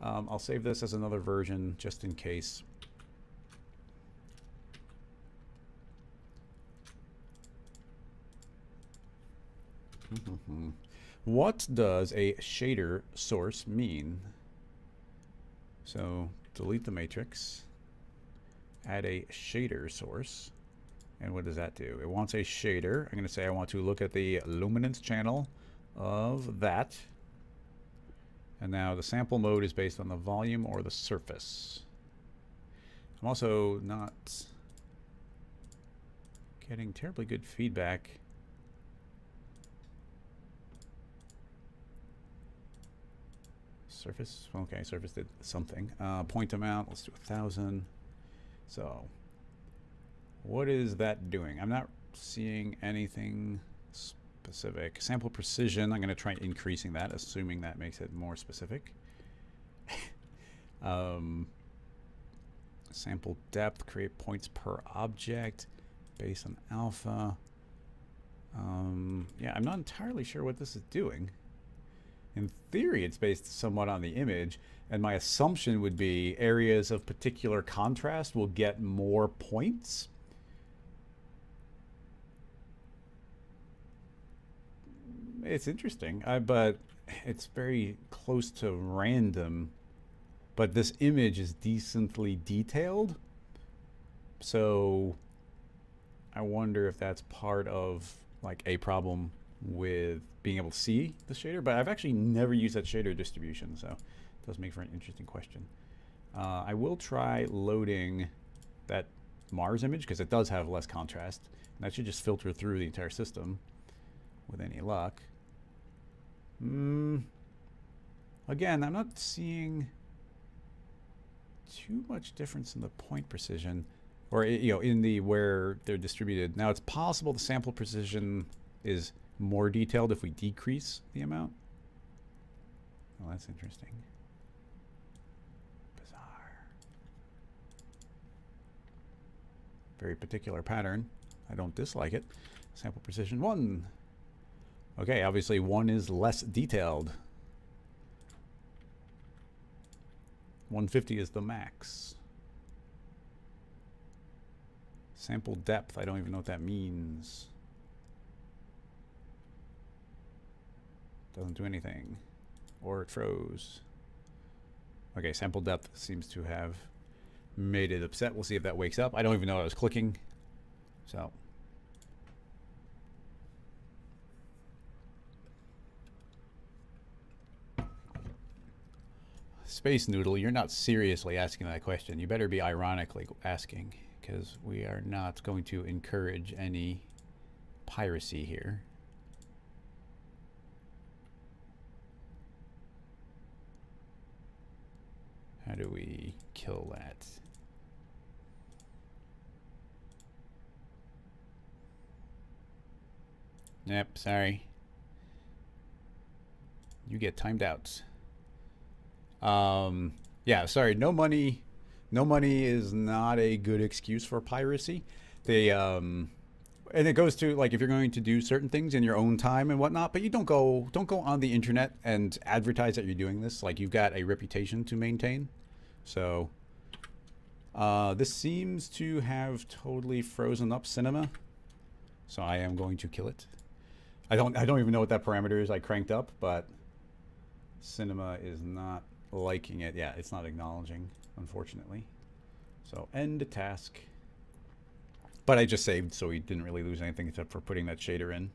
A: I'll save this as another version just in case. What does a shader source mean? So delete the matrix, add a shader source, and what does that do? It wants a shader. I'm going to say I want to look at the luminance channel of that. And now the sample mode is based on the volume or the surface. I'm also not getting terribly good feedback. Surface, okay, surface did something. Point amount, let's do 1,000. So what is that doing? I'm not seeing anything specific. Sample precision, I'm going to try increasing that, assuming that makes it more specific. Sample depth, create points per object based on alpha. Yeah, I'm not entirely sure what this is doing. In theory, it's based somewhat on the image, and my assumption would be areas of particular contrast will get more points. It's interesting, but it's very close to random. But this image is decently detailed, so I wonder if that's part of like a problem with being able to see the shader. But I've actually never used that shader distribution, so it does make for an interesting question. I will try loading that Mars image because it does have less contrast, and that should just filter through the entire system with any luck. Again, I'm not seeing too much difference in the point precision, or in the where they're distributed. Now it's possible the sample precision is more detailed if we decrease the amount. Well, that's interesting. Bizarre. Very particular pattern. I don't dislike it. Sample precision 1. Okay, obviously 1 is less detailed. 150 is the max. Sample depth, I don't even know what that means. Doesn't do anything. Or it froze. Okay, sample depth seems to have made it upset. We'll see if that wakes up. I don't even know what I was clicking. So. Space Noodle, you're not seriously asking that question. You better be ironically asking, because we are not going to encourage any piracy here. How do we kill that? Yep, sorry. You get timed out. Yeah, sorry, no money. No money is not a good excuse for piracy. They, and it goes to like if you're going to do certain things in your own time and whatnot, but you don't go on the internet and advertise that you're doing this. Like you've got a reputation to maintain. So this seems to have totally frozen up cinema. So I am going to kill it. I don't even know what that parameter is I cranked up, but cinema is not liking it. Yeah, it's not acknowledging, unfortunately. So end the task. But I just saved, so we didn't really lose anything except for putting that shader in.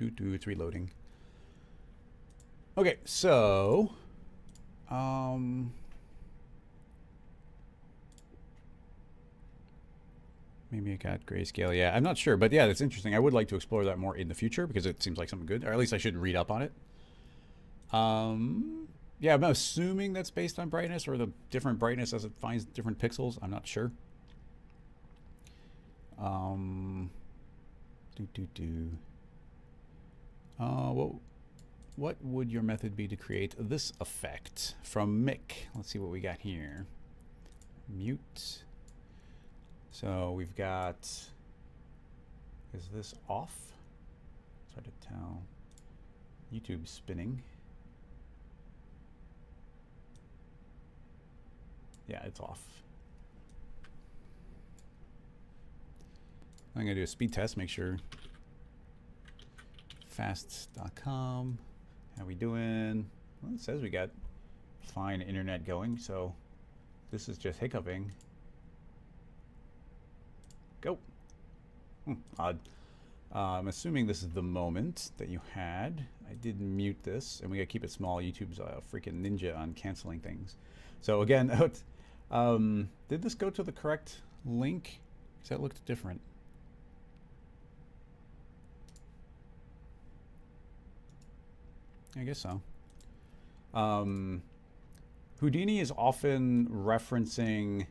A: It's reloading. Okay, so maybe it got grayscale. Yeah, I'm not sure, but yeah, that's interesting. I would like to explore that more in the future because it seems like something good, or at least I should read up on it. Yeah, I'm assuming that's based on brightness or the different brightness as it finds different pixels. I'm not sure. What would your method be to create this effect? From Mick. Let's see what we got here. Mute. So we've got, is this off? It's hard to tell. YouTube spinning. Yeah, it's off. I'm gonna do a speed test, make sure. Fast.com. How we doing? Well, it says we got fine internet going, so this is just hiccuping. Go. Odd. I'm assuming this is the moment that you had. I did mute this, and we gotta keep it small. YouTube's a freaking ninja on canceling things. So again, did this go to the correct link? Because that looked different. I guess so. Houdini is often referencing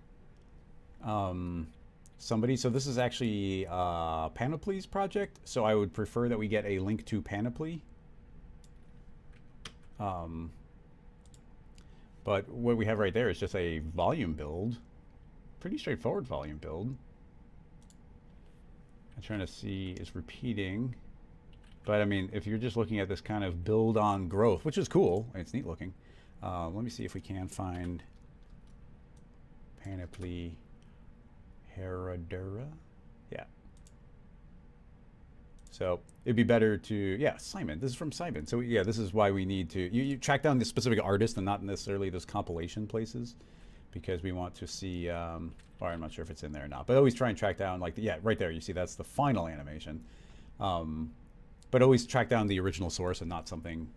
A: somebody. So this is actually Panoply's project. So I would prefer that we get a link to Panoply. But what we have right there is just a volume build. Pretty straightforward volume build. I'm trying to see, it's repeating. But I mean, if you're just looking at this kind of build on growth, which is cool, it's neat looking. Let me see if we can find Panoply Herodura. Yeah. So it'd be better to, yeah, Simon. This is from Simon. So yeah, this is why we need to, you track down the specific artist and not necessarily those compilation places, because we want to see, or I'm not sure if it's in there or not, but always try and track down, like, yeah, right there, you see that's the final animation. But always track down the original source and not something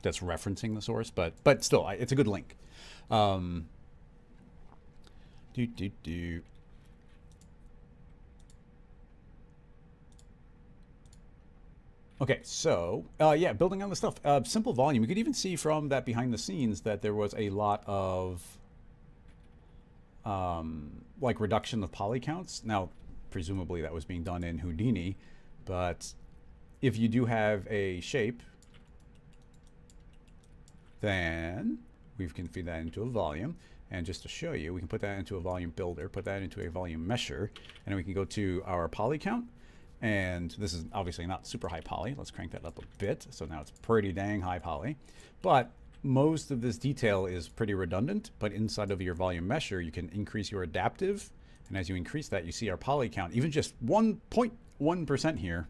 A: that's referencing the source, but still, it's a good link. Okay, so yeah, building on the stuff. Simple volume. You could even see from that behind the scenes that there was a lot of like reduction of poly counts. Now, presumably that was being done in Houdini, but if you do have a shape, then we can feed that into a volume. And just to show you, we can put that into a volume builder, put that into a volume mesher, and then we can go to our poly count. And this is obviously not super high poly. Let's crank that up a bit. So now it's pretty dang high poly. But most of this detail is pretty redundant. But inside of your volume mesher, you can increase your adaptive. And as you increase that, you see our poly count, even just 1.1% here,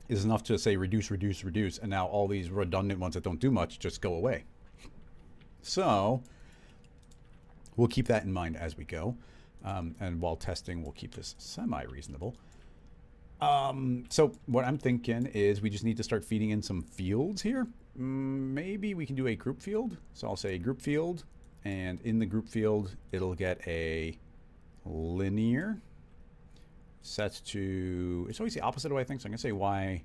A: is enough to say reduce, reduce, reduce, and now all these redundant ones that don't do much just go away. So we'll keep that in mind as we go. And while testing, we'll keep this semi-reasonable. So what I'm thinking is we just need to start feeding in some fields here. Maybe we can do a group field. So I'll say group field, and in the group field, it'll get a linear set to, it's always the opposite of what I think, so I'm gonna say y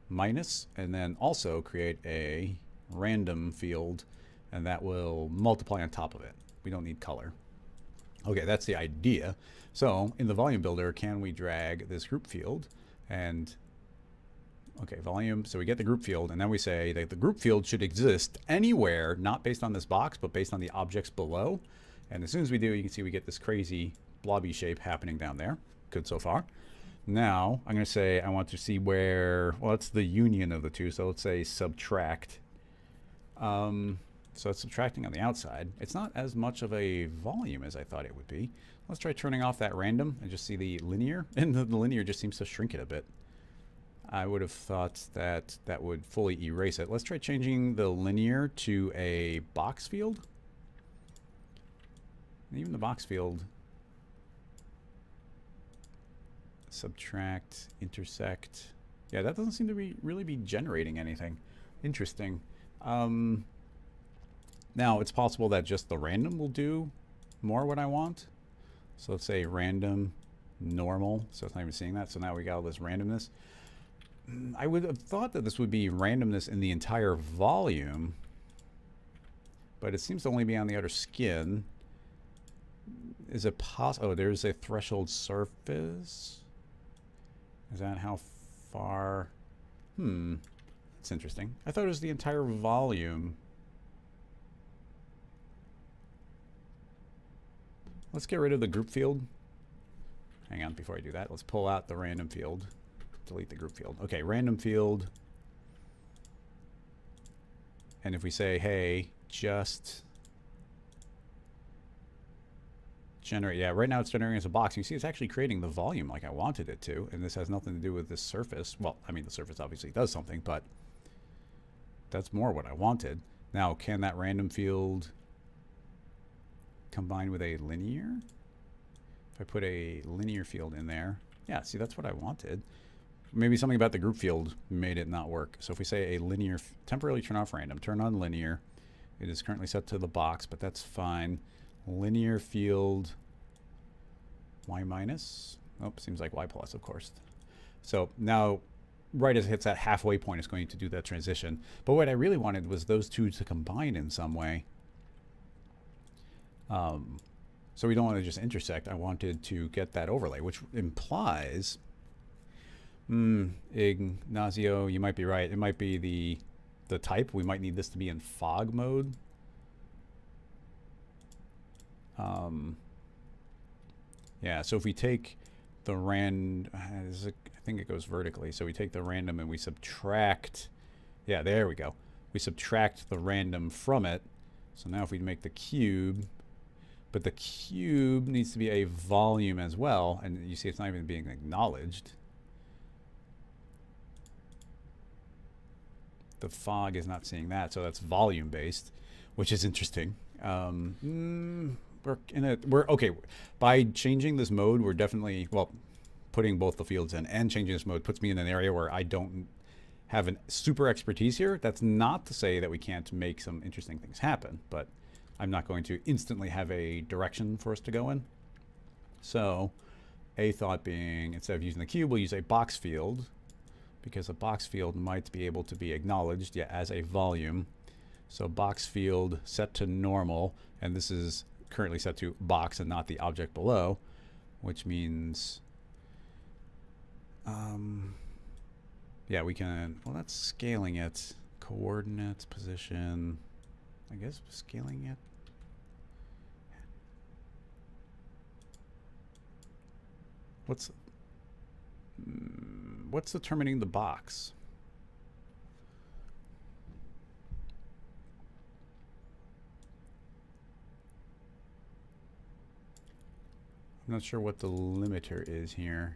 A: minus, and then also create a random field, and that will multiply on top of it. We don't need color. Okay, that's the idea. So in the volume builder, can we drag this group field And okay, volume. So we get the group field, and then we say that the group field should exist anywhere, not based on this box, but based on the objects below. And as soon as we do, you can see we get this crazy blobby shape happening down there. Good so far. Now I'm going to say I want to see where, well, it's the union of the two. So let's say subtract. So it's subtracting on the outside. It's not as much of a volume as I thought it would be. Let's try turning off that random and just see the linear. And the linear just seems to shrink it a bit. I would have thought that that would fully erase it. Let's try changing the linear to a box field. And even the box field, subtract, intersect. Yeah, that doesn't seem to be really be generating anything. Interesting. Now it's possible that just the random will do more what I want. So let's say random, normal. So it's not even seeing that. So now we got all this randomness. I would have thought that this would be randomness in the entire volume, but it seems to only be on the outer skin. Is it possible? Oh, there's a threshold surface. Is that how far? That's interesting. I thought it was the entire volume. Let's get rid of the group field. Hang on, before I do that, let's pull out the random field. Delete the group field. Okay, random field. And if we say, hey, just generate, yeah, right now it's generating as a box. You see it's actually creating the volume like I wanted it to, and this has nothing to do with this surface. Well, I mean, the surface obviously does something, but that's more what I wanted. Now, can that random field combine with a linear? If I put a linear field in there, yeah, see, that's what I wanted. Maybe something about the group field made it not work. So if we say a linear, temporarily turn off random, turn on linear. It is currently set to the box, but that's fine. Linear field y minus. Oh, seems like y plus, of course. So now, right as it hits that halfway point, it's going to do that transition. But what I really wanted was those two to combine in some way. So we don't want to just intersect. I wanted to get that overlay, which implies... Ignacio, you might be right. It might be the type. We might need this to be in fog mode. Yeah, so if we take the I think it goes vertically. So we take the random and we subtract. Yeah, there we go. We subtract the random from it. So now if we make the cube, but the cube needs to be a volume as well. And you see it's not even being acknowledged. The fog is not seeing that, so that's volume based, which is interesting. We're okay. By changing this mode, we're definitely, well, putting both the fields in and changing this mode puts me in an area where I don't have a super expertise here. That's not to say that we can't make some interesting things happen, but I'm not going to instantly have a direction for us to go in. So a thought being, instead of using the cube, we'll use a box field, because a box field might be able to be acknowledged, yeah, as a volume. So box field set to normal, and this is currently set to box and not the object below, which means, yeah, we can, well, that's scaling it. Coordinates, position, I guess scaling it. What's determining the box? I'm not sure what the limiter is here.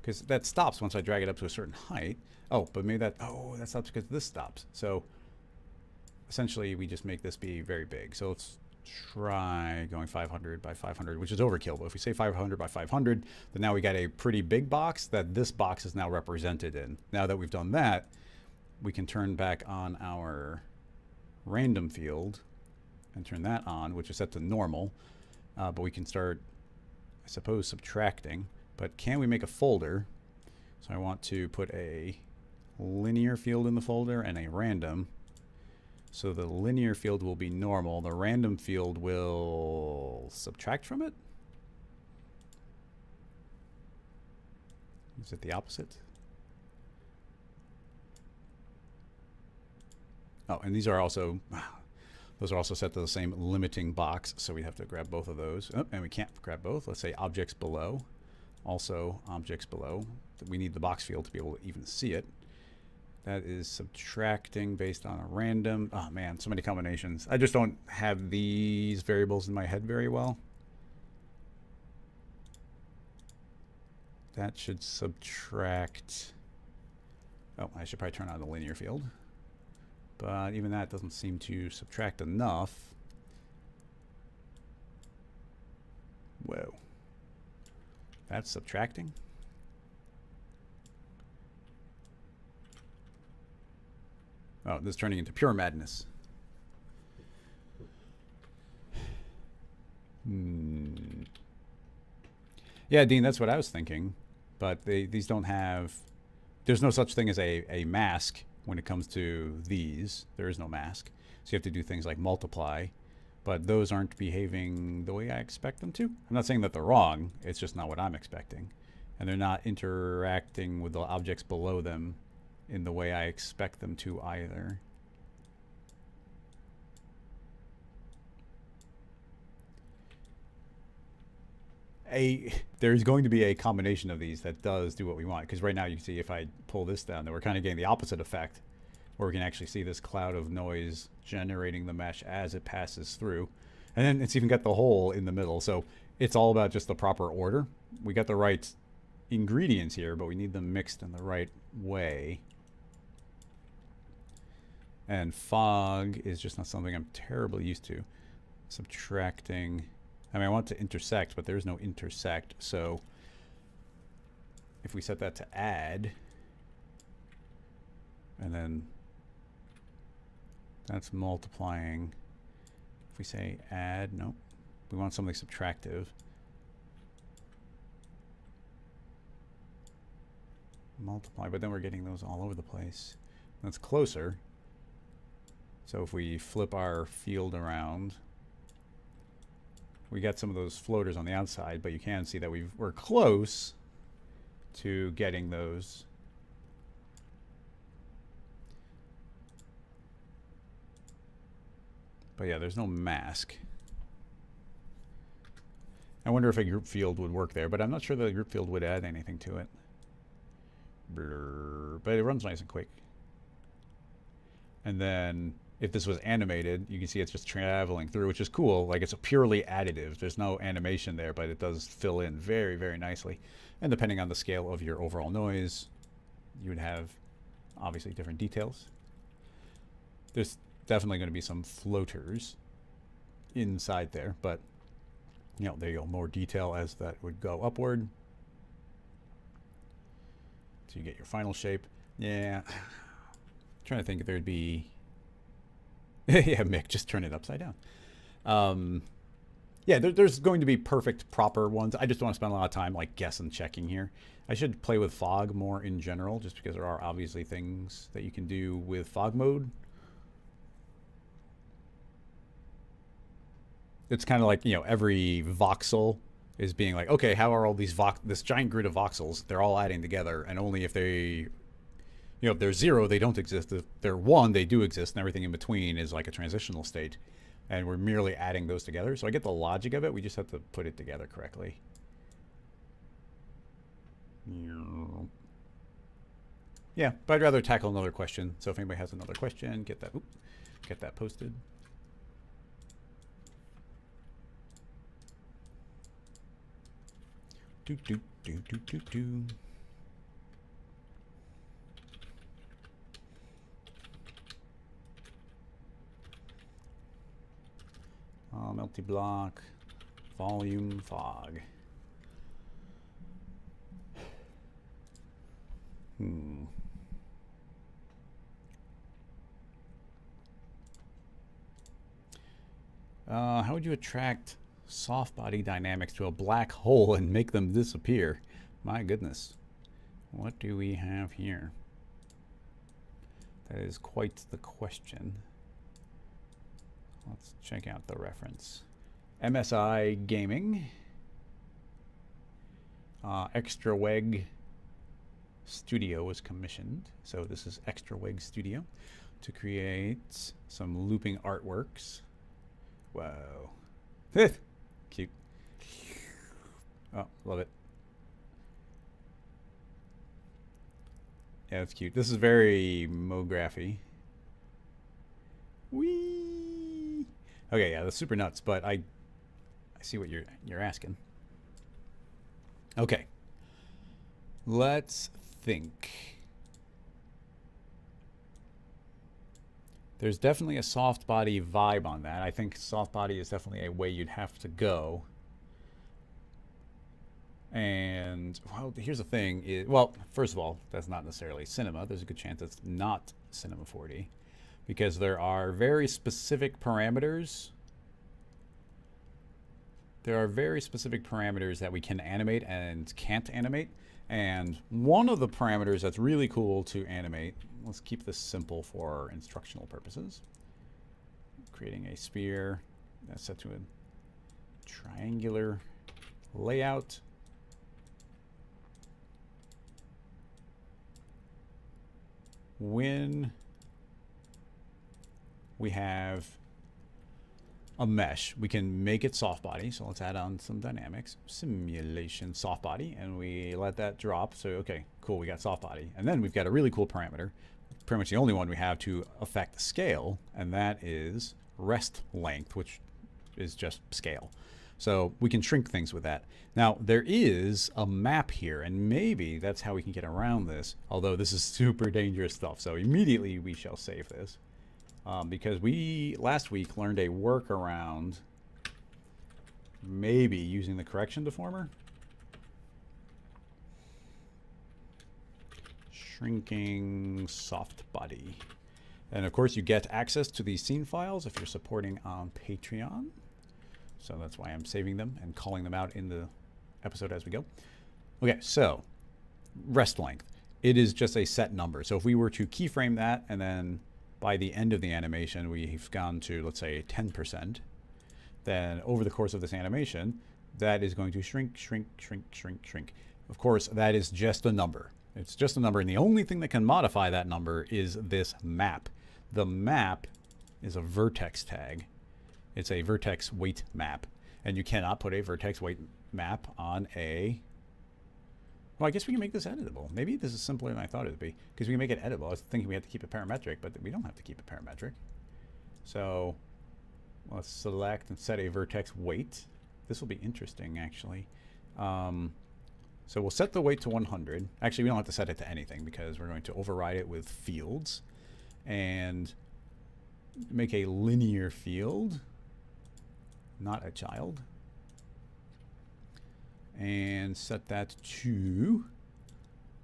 A: Because that stops once I drag it up to a certain height. Oh, but maybe that stops because this stops. So essentially we just make this be very big. So let's try going 500 by 500, which is overkill. But if we say 500 by 500, then now we got a pretty big box that this box is now represented in. Now that we've done that, we can turn back on our random field and turn that on, which is set to normal. But we can start, I suppose, subtracting. But can we make a folder? So I want to put a linear field in the folder and a random. So the linear field will be normal. The random field will subtract from it. Is it the opposite? Oh, and these are also, those are also set to the same limiting box, so we have to grab both of those. Oh, and we can't grab both. Let's say objects below. Also objects below. We need the box field to be able to even see it. That is subtracting based on a random. Oh man, so many combinations. I just don't have these variables in my head very well. That should subtract. Oh, I should probably turn on the linear field. But even that doesn't seem to subtract enough. Whoa. That's subtracting? Oh, this is turning into pure madness. Yeah, Dean, that's what I was thinking. But these don't have... There's no such thing as a mask when it comes to these. There is no mask. So you have to do things like multiply. But those aren't behaving the way I expect them to. I'm not saying that they're wrong. It's just not what I'm expecting. And they're not interacting with the objects below them in the way I expect them to either. There's going to be a combination of these that does do what we want. Because right now you can see if I pull this down, that we're kind of getting the opposite effect, where we can actually see this cloud of noise generating the mesh as it passes through. And then it's even got the hole in the middle. So it's all about just the proper order. We got the right ingredients here, but we need them mixed in the right way. And fog is just not something I'm terribly used to. Subtracting. I mean, I want to intersect, but there's no intersect. So if we set that to add, and then that's multiplying. If we say add, nope. We want something subtractive. Multiply, but then we're getting those all over the place. That's closer. So if we flip our field around, we got some of those floaters on the outside, but you can see that we're close to getting those. But yeah, there's no mask. I wonder if a group field would work there, but I'm not sure that a group field would add anything to it. Blur, but it runs nice and quick. And then if this was animated, you can see it's just traveling through, which is cool. Like, it's a purely additive. There's no animation there, but it does fill in very, very nicely. And depending on the scale of your overall noise, you would have obviously different details. There's definitely going to be some floaters inside there, but you know, there you go, more detail as that would go upward. So you get your final shape. Yeah. Trying to think if there'd be yeah, Mick, just turn it upside down. Yeah, there's going to be perfect, proper ones. I just don't want to spend a lot of time like guessing, checking here. I should play with fog more in general, just because there are obviously things that you can do with fog mode. It's kind of like, you know, every voxel is being like, okay, how are all these this giant grid of voxels? They're all adding together, and only if they, you know, if they're 0, they don't exist. If they're 1, they do exist, and everything in between is like a transitional state. And we're merely adding those together. So I get the logic of it. We just have to put it together correctly. Yeah, but I'd rather tackle another question. So if anybody has another question, get that posted. Do do do do do do. Multi-block, volume, fog. How would you attract soft body dynamics to a black hole and make them disappear? My goodness. What do we have here? That is quite the question. Let's check out the reference. MSI Gaming. Extra WEG Studio was commissioned. So this is Extra Wig Studio to create some looping artworks. Whoa. Cute. Oh, love it. Yeah, it's cute. This is very MoGraphy. Whee! Okay, yeah, that's super nuts, but I see what you're asking. Okay. Let's think. There's definitely a soft body vibe on that. I think soft body is definitely a way you'd have to go. And, well, here's the thing. Well, first of all, that's not necessarily cinema. There's a good chance it's not Cinema 4D because there are very specific parameters. There are very specific parameters that we can animate and can't animate. And one of the parameters that's really cool to animate, let's keep this simple for instructional purposes. Creating a sphere that's set to a triangular layout. When we have a mesh, we can make it soft body. So let's add on some dynamics, simulation soft body, and we let that drop. So, okay, cool, we got soft body. And then we've got a really cool parameter, pretty much the only one we have to affect scale, and that is rest length, which is just scale. So we can shrink things with that. Now, there is a map here, and maybe that's how we can get around this, although this is super dangerous stuff. So immediately we shall save this. Because we last week learned a workaround, maybe using the correction deformer. Shrinking soft body. And of course you get access to these scene files if you're supporting on Patreon. So that's why I'm saving them and calling them out in the episode as we go. Okay, so rest length. It is just a set number. So if we were to keyframe that and then by the end of the animation, we've gone to, let's say, 10%. Then over the course of this animation, that is going to shrink, shrink, shrink, shrink, shrink. Of course, that is just a number. It's just a number, and the only thing that can modify that number is this map. The map is a vertex tag. It's a vertex weight map, and you cannot put a vertex weight map on a... Well, I guess we can make this editable. Maybe this is simpler than I thought it would be, because we can make it editable. I was thinking we had to keep it parametric, but we don't have to keep it parametric. So let's select and set a vertex weight. This will be interesting, actually. So we'll set the weight to 100. Actually, we don't have to set it to anything, because we're going to override it with fields and make a linear field, not a child. And set that to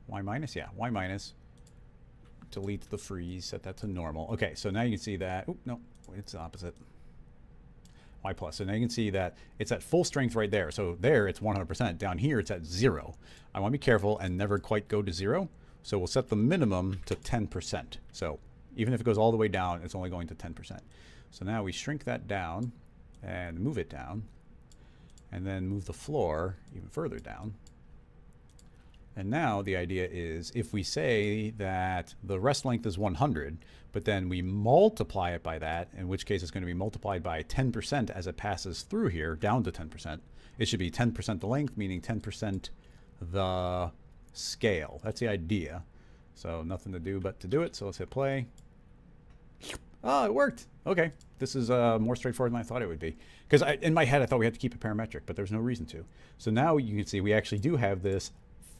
A: y minus. Yeah, y minus. Delete the freeze. Set that to normal. Okay, so now you can see that. Oh, no, it's the opposite. Y plus. So now you can see that it's at full strength right there. So there it's 100%. Down here it's at 0. I want to be careful and never quite go to 0. So we'll set the minimum to 10%. So even if it goes all the way down, it's only going to 10%. So now we shrink that down and move it down. And then move the floor even further down. And now the idea is if we say that the rest length is 100, but then we multiply it by that, in which case it's going to be multiplied by 10% as it passes through here, down to 10%. It should be 10% the length, meaning 10% the scale. That's the idea. So nothing to do but to do it. So let's hit play. Oh, it worked. Okay. This is more straightforward than I thought it would be. Because in my head, I thought we had to keep it parametric, but there's no reason to. So now you can see we actually do have this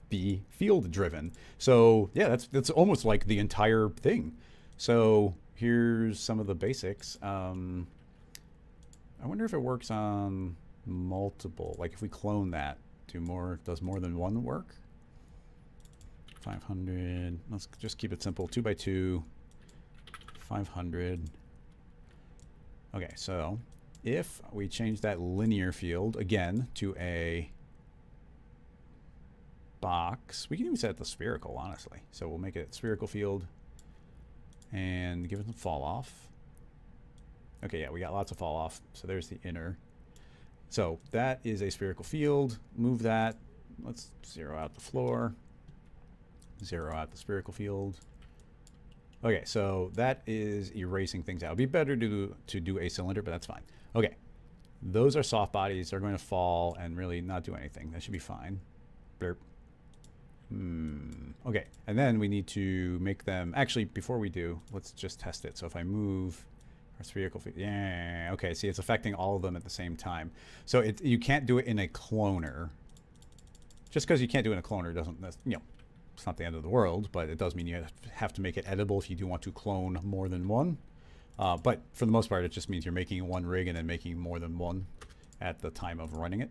A: be field driven. So yeah, that's almost like the entire thing. So here's some of the basics. I wonder if it works on multiple, like if we clone that, does more than one work? 500, let's just keep it simple, 2 by 2, 500. Okay, so if we change that linear field again to a box, we can even set it to spherical, honestly. So we'll make it spherical field and give it some fall off. Okay, yeah, we got lots of fall off. So there's the inner. So that is a spherical field. Move that. Let's zero out the floor. 0 out the spherical field. Okay, so that is erasing things out. It'd be better to do a cylinder, but that's fine. Okay, those are soft bodies. They're going to fall and really not do anything. That should be fine. Burp. Okay, and then we need to make them... Actually, before we do, let's just test it. So if I move our spherical field... Yeah, okay, see, it's affecting all of them at the same time. So you can't do it in a cloner. Just because you can't do it in a cloner doesn't... You know, it's not the end of the world, but it does mean you have to make it edible if you do want to clone more than one. But for the most part, it just means you're making one rig and then making more than one at the time of running it.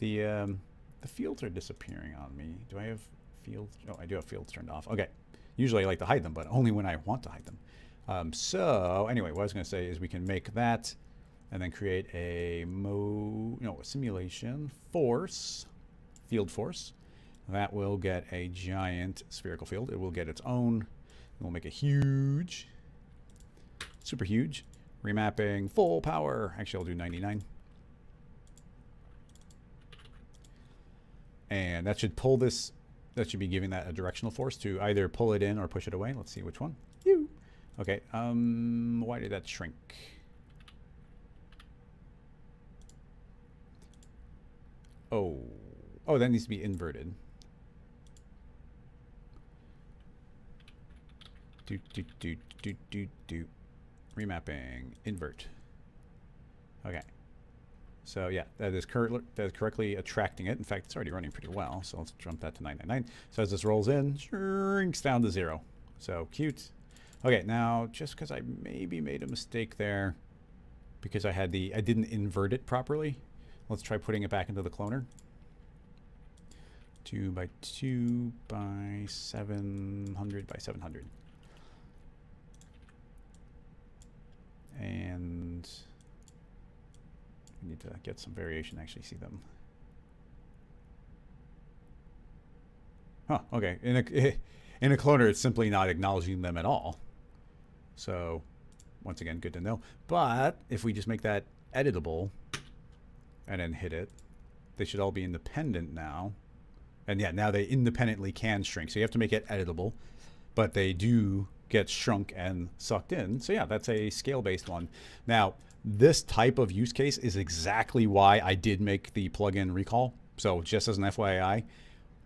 A: The fields are disappearing on me. Do I have fields? Oh, I do have fields turned off. Okay. Usually I like to hide them, but only when I want to hide them. So anyway, what I was going to say is we can make that and then create a simulation force, field force. That will get a giant spherical field. It will get its own. We'll make a huge, super huge, remapping, full power. Actually, I'll do 99. And that should pull this, that should be giving that a directional force to either pull it in or push it away. Let's see which one. Okay, why did that shrink? Oh, that needs to be inverted. Remapping, invert. Okay. So yeah, that is correctly attracting it. In fact, it's already running pretty well. So let's jump that to 999. So as this rolls in, shrinks down to 0. So cute. Okay, now just because I maybe made a mistake there, because I didn't invert it properly. Let's try putting it back into the cloner. 2 by 2 by 700 by 700. And we need to get some variation to actually see them. Huh, okay. In a cloner, it's simply not acknowledging them at all. So, once again, good to know. But if we just make that editable and then hit it, they should all be independent now. And yeah, now they independently can shrink. So you have to make it editable, but they do get shrunk and sucked in. So yeah, that's a scale-based one. Now, this type of use case is exactly why I did make the plugin recall. So just as an FYI,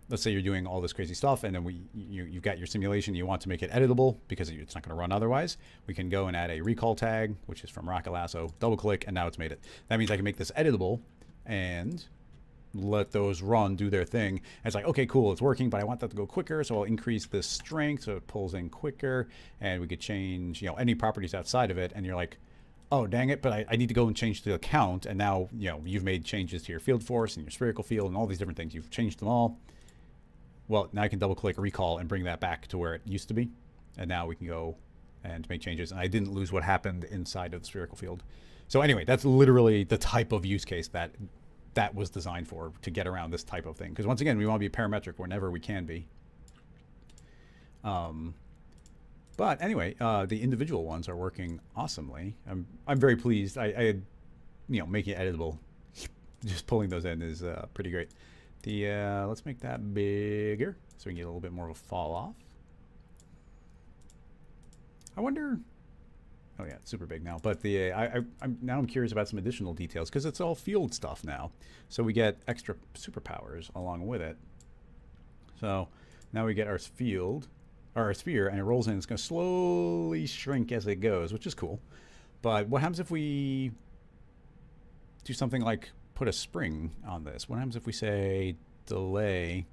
A: let's say you're doing all this crazy stuff and then you've got your simulation, you want to make it editable because it's not going to run otherwise. We can go and add a recall tag, which is from Rocket Lasso, double click, and now it's made it. That means I can make this editable and let those run, do their thing. And it's like, okay, cool, it's working, but I want that to go quicker, so I'll increase this strength so it pulls in quicker, and we could change, any properties outside of it, and you're like, oh, dang it, but I need to go and change the count, and now, you've made changes to your field force and your spherical field and all these different things. You've changed them all. Well, now I can double-click recall and bring that back to where it used to be, and now we can go and make changes, and I didn't lose what happened inside of the spherical field. So anyway, that's literally the type of use case that was designed for, to get around this type of thing. Because once again, we want to be parametric whenever we can be. But anyway, the individual ones are working awesomely. I'm very pleased. I had, making it editable, just pulling those in is pretty great. Let's make that bigger so we can get a little bit more of a fall off. I wonder. Oh yeah, it's super big now. But I'm curious about some additional details because it's all field stuff now. So we get extra superpowers along with it. So now we get our field, or our sphere, and it rolls in. It's going to slowly shrink as it goes, which is cool. But what happens if we do something like put a spring on this? What happens if we say delay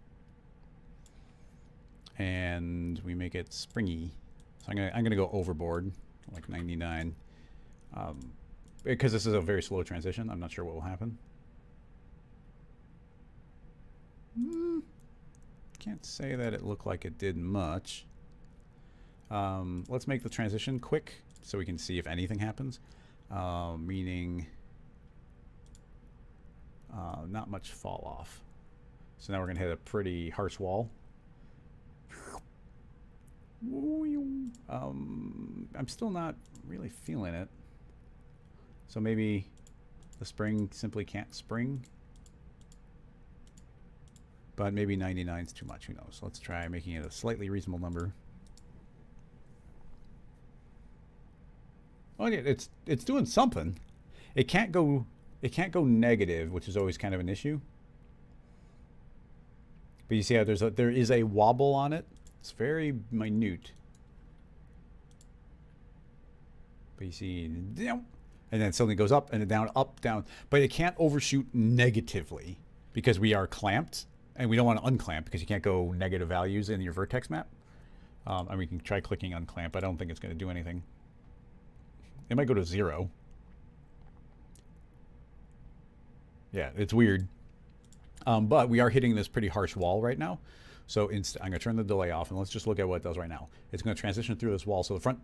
A: and we make it springy? So I'm gonna go overboard. Like 99, because this is a very slow transition. I'm not sure what will happen. Can't say that it looked like it did much. Let's make the transition quick so we can see if anything happens. Meaning not much fall off. So now we're gonna hit a pretty harsh wall. I'm still not really feeling it. So maybe the spring simply can't spring. but maybe 99 is too much. Who knows? Let's try making it a slightly reasonable number. Oh yeah, it's doing something. It can't go negative, which is always kind of an issue. But you see how there is a wobble on it. It's very minute. But you see, and then it suddenly goes up and down, up, down. But it can't overshoot negatively because we are clamped, and we don't want to unclamp because you can't go negative values in your vertex map. And we can try clicking unclamp. I don't think it's going to do anything. It might go to 0. Yeah, it's weird. But we are hitting this pretty harsh wall right now. So I'm going to turn the delay off, and let's just look at what it does right now. It's going to transition through this wall, so the front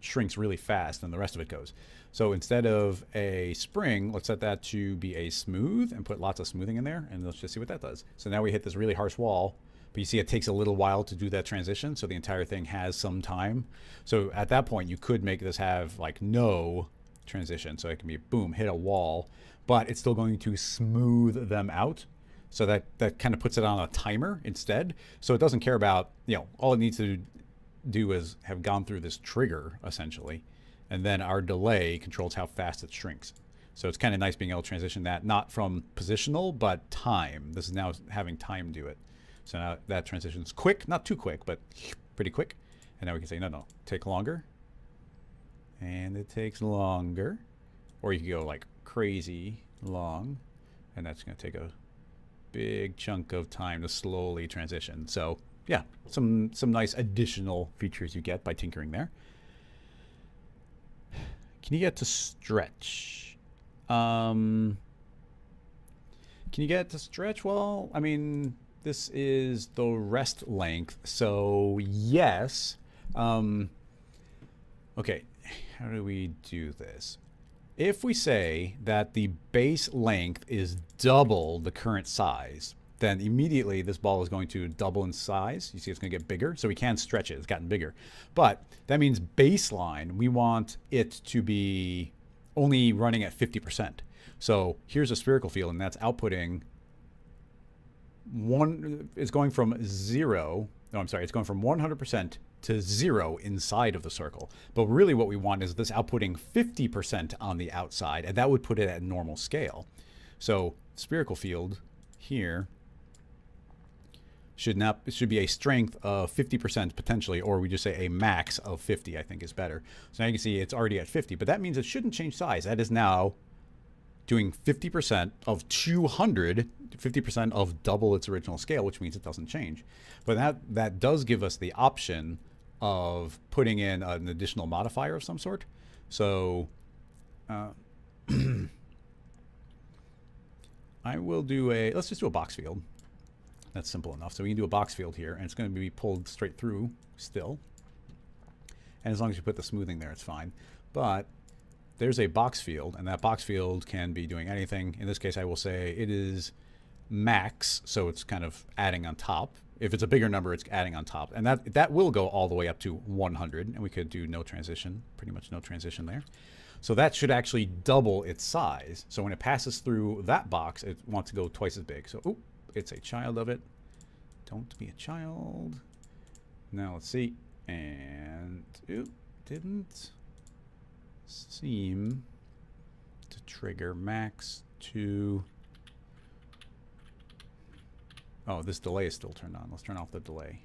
A: shrinks really fast, and the rest of it goes. So instead of a spring, let's set that to be a smooth and put lots of smoothing in there, and let's just see what that does. So now we hit this really harsh wall, but you see it takes a little while to do that transition, so the entire thing has some time. So at that point, you could make this have like no transition, so it can be boom, hit a wall, but it's still going to smooth them out. So that kind of puts it on a timer instead. So it doesn't care about, all it needs to do is have gone through this trigger, essentially. And then our delay controls how fast it shrinks. So it's kind of nice being able to transition that, not from positional, but time. This is now having time do it. So now that transition is quick, not too quick, but pretty quick. And now we can say, no, take longer. And it takes longer. Or you can go like crazy long. And that's going to take a big chunk of time to slowly transition. So yeah, some nice additional features you get by tinkering there. Can you get to stretch? Can you get to stretch? Well, I mean, this is the rest length, so yes. Okay, how do we do this? If we say that the base length is double the current size, then immediately this ball is going to double in size. You see it's going to get bigger, so we can stretch it. It's gotten bigger. But that means baseline, we want it to be only running at 50%. So here's a spherical field, and that's outputting it's going from 100% to 0 inside of the circle. But really what we want is this outputting 50% on the outside, and that would put it at normal scale. So spherical field here should be a strength of 50% potentially, or we just say a max of 50, I think is better. So now you can see it's already at 50, but that means it shouldn't change size. That is now doing 50% of 200, 50% of double its original scale, which means it doesn't change. But that does give us the option of putting in an additional modifier of some sort. So let's just do a box field. That's simple enough. So we can do a box field here, and it's going to be pulled straight through still. And as long as you put the smoothing there, it's fine. But there's a box field, and that box field can be doing anything. In this case, I will say it is max, so it's kind of adding on top. If it's a bigger number, it's adding on top. And that will go all the way up to 100, and we could do no transition, pretty much no transition there. So that should actually double its size. So when it passes through that box, it wants to go twice as big. So, oop, it's a child of it. Don't be a child. Now let's see. And, oop, didn't seem to trigger max to... Oh, this delay is still turned on. Let's turn off the delay.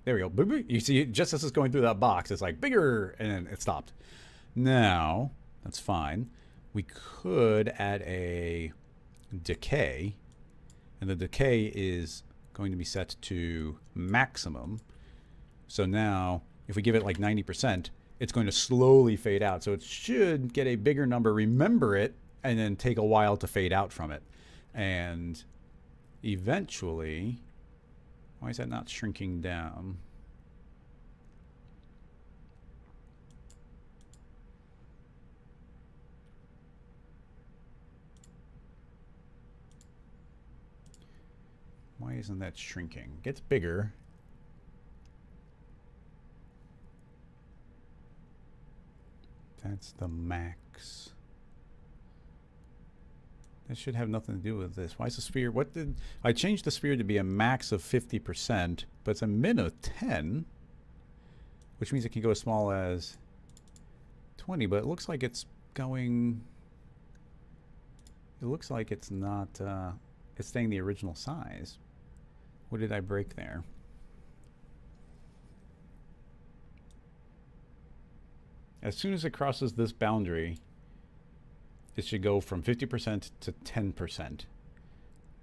A: There we go. You see, just as it's going through that box, it's like bigger, and then it stopped. Now, that's fine. We could add a decay, and the decay is going to be set to maximum. So now, if we give it like 90%, it's going to slowly fade out. So it should get a bigger number, remember it, and then take a while to fade out from it. And eventually, why is that not shrinking down? Why isn't that shrinking? It gets bigger. That's the max. That should have nothing to do with this. Why is the sphere? What did I changed the sphere to be a max of 50%, but it's a min of 10, which means it can go as small as 20. But it looks like it's going. It looks like it's not. It's staying the original size. What did I break there? As soon as it crosses this boundary, it should go from 50% to 10%.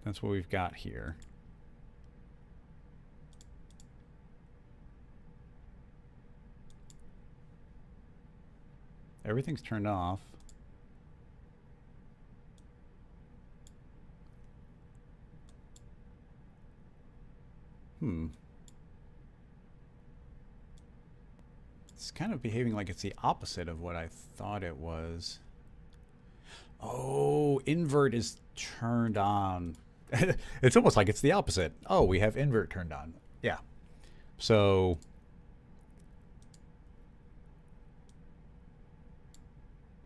A: That's what we've got here. Everything's turned off. It's kind of behaving like it's the opposite of what I thought it was. Oh, invert is turned on. It's almost like it's the opposite. Oh, we have invert turned on. Yeah. So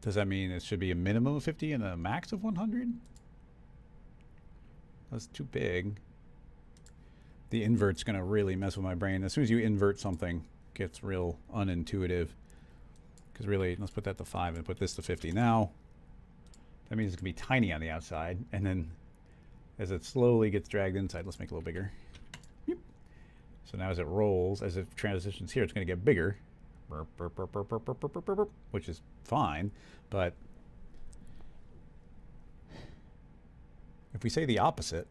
A: does that mean it should be a minimum of 50 and a max of 100? That's too big. The invert's going to really mess with my brain. As soon as you invert something, it gets real unintuitive. Because really, let's put that to 5 and put this to 50. Now, that means it's going to be tiny on the outside. And then as it slowly gets dragged inside, let's make it a little bigger. Yep. So now as it rolls, as it transitions here, it's going to get bigger. Which is fine. But if we say the opposite,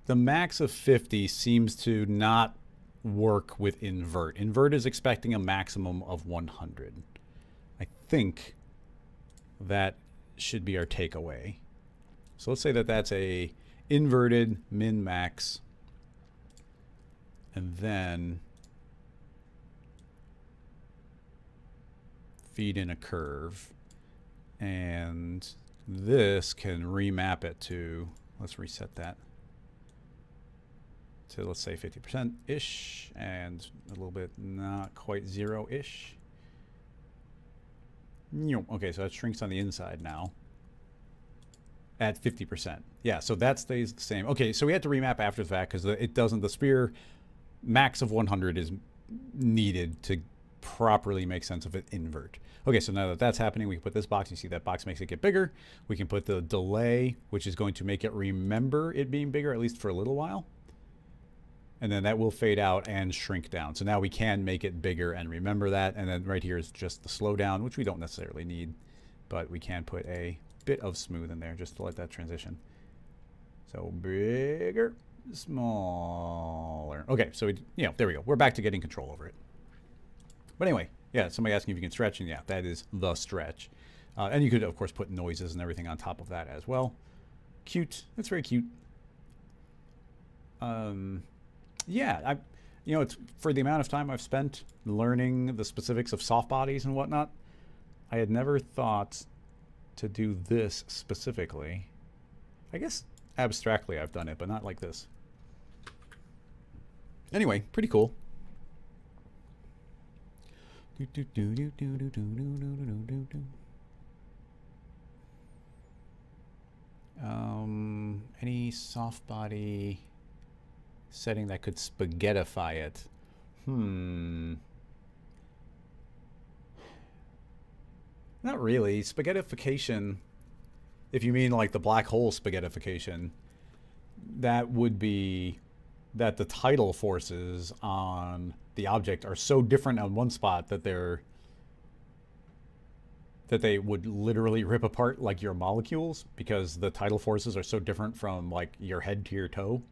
A: the max of 50 seems to not work with invert. Invert is expecting a maximum of 100. I think that should be our takeaway. So let's say that that's a inverted min max, and then feed in a curve, and this can remap it to, let's reset that to, let's say 50%-ish, and a little bit not quite 0-ish. Okay, so that shrinks on the inside now at 50%. Yeah, so that stays the same. Okay, so we had to remap after the fact because it doesn't, the sphere max of 100 is needed to properly make sense of an invert. Okay, so now that that's happening, we can put this box. You see that box makes it get bigger. We can put the delay, which is going to make it remember it being bigger, at least for a little while. And then that will fade out and shrink down. So now we can make it bigger and remember that. And then right here is just the slowdown, which we don't necessarily need, but we can put a bit of smooth in there just to let that transition. So bigger, smaller. Okay, so there we go. We're back to getting control over it. But anyway, yeah, somebody asking if you can stretch, and yeah, that is the stretch. And you could, of course, put noises and everything on top of that as well. Cute. That's very cute. Yeah, it's for the amount of time I've spent learning the specifics of soft bodies and whatnot, I had never thought to do this specifically. I guess abstractly I've done it, but not like this. Anyway, pretty cool. Any soft body setting that could spaghettify it? Not really. Spaghettification, if you mean like the black hole spaghettification, that would be that the tidal forces on the object are so different on one spot that they would literally rip apart like your molecules, because the tidal forces are so different from like your head to your toe.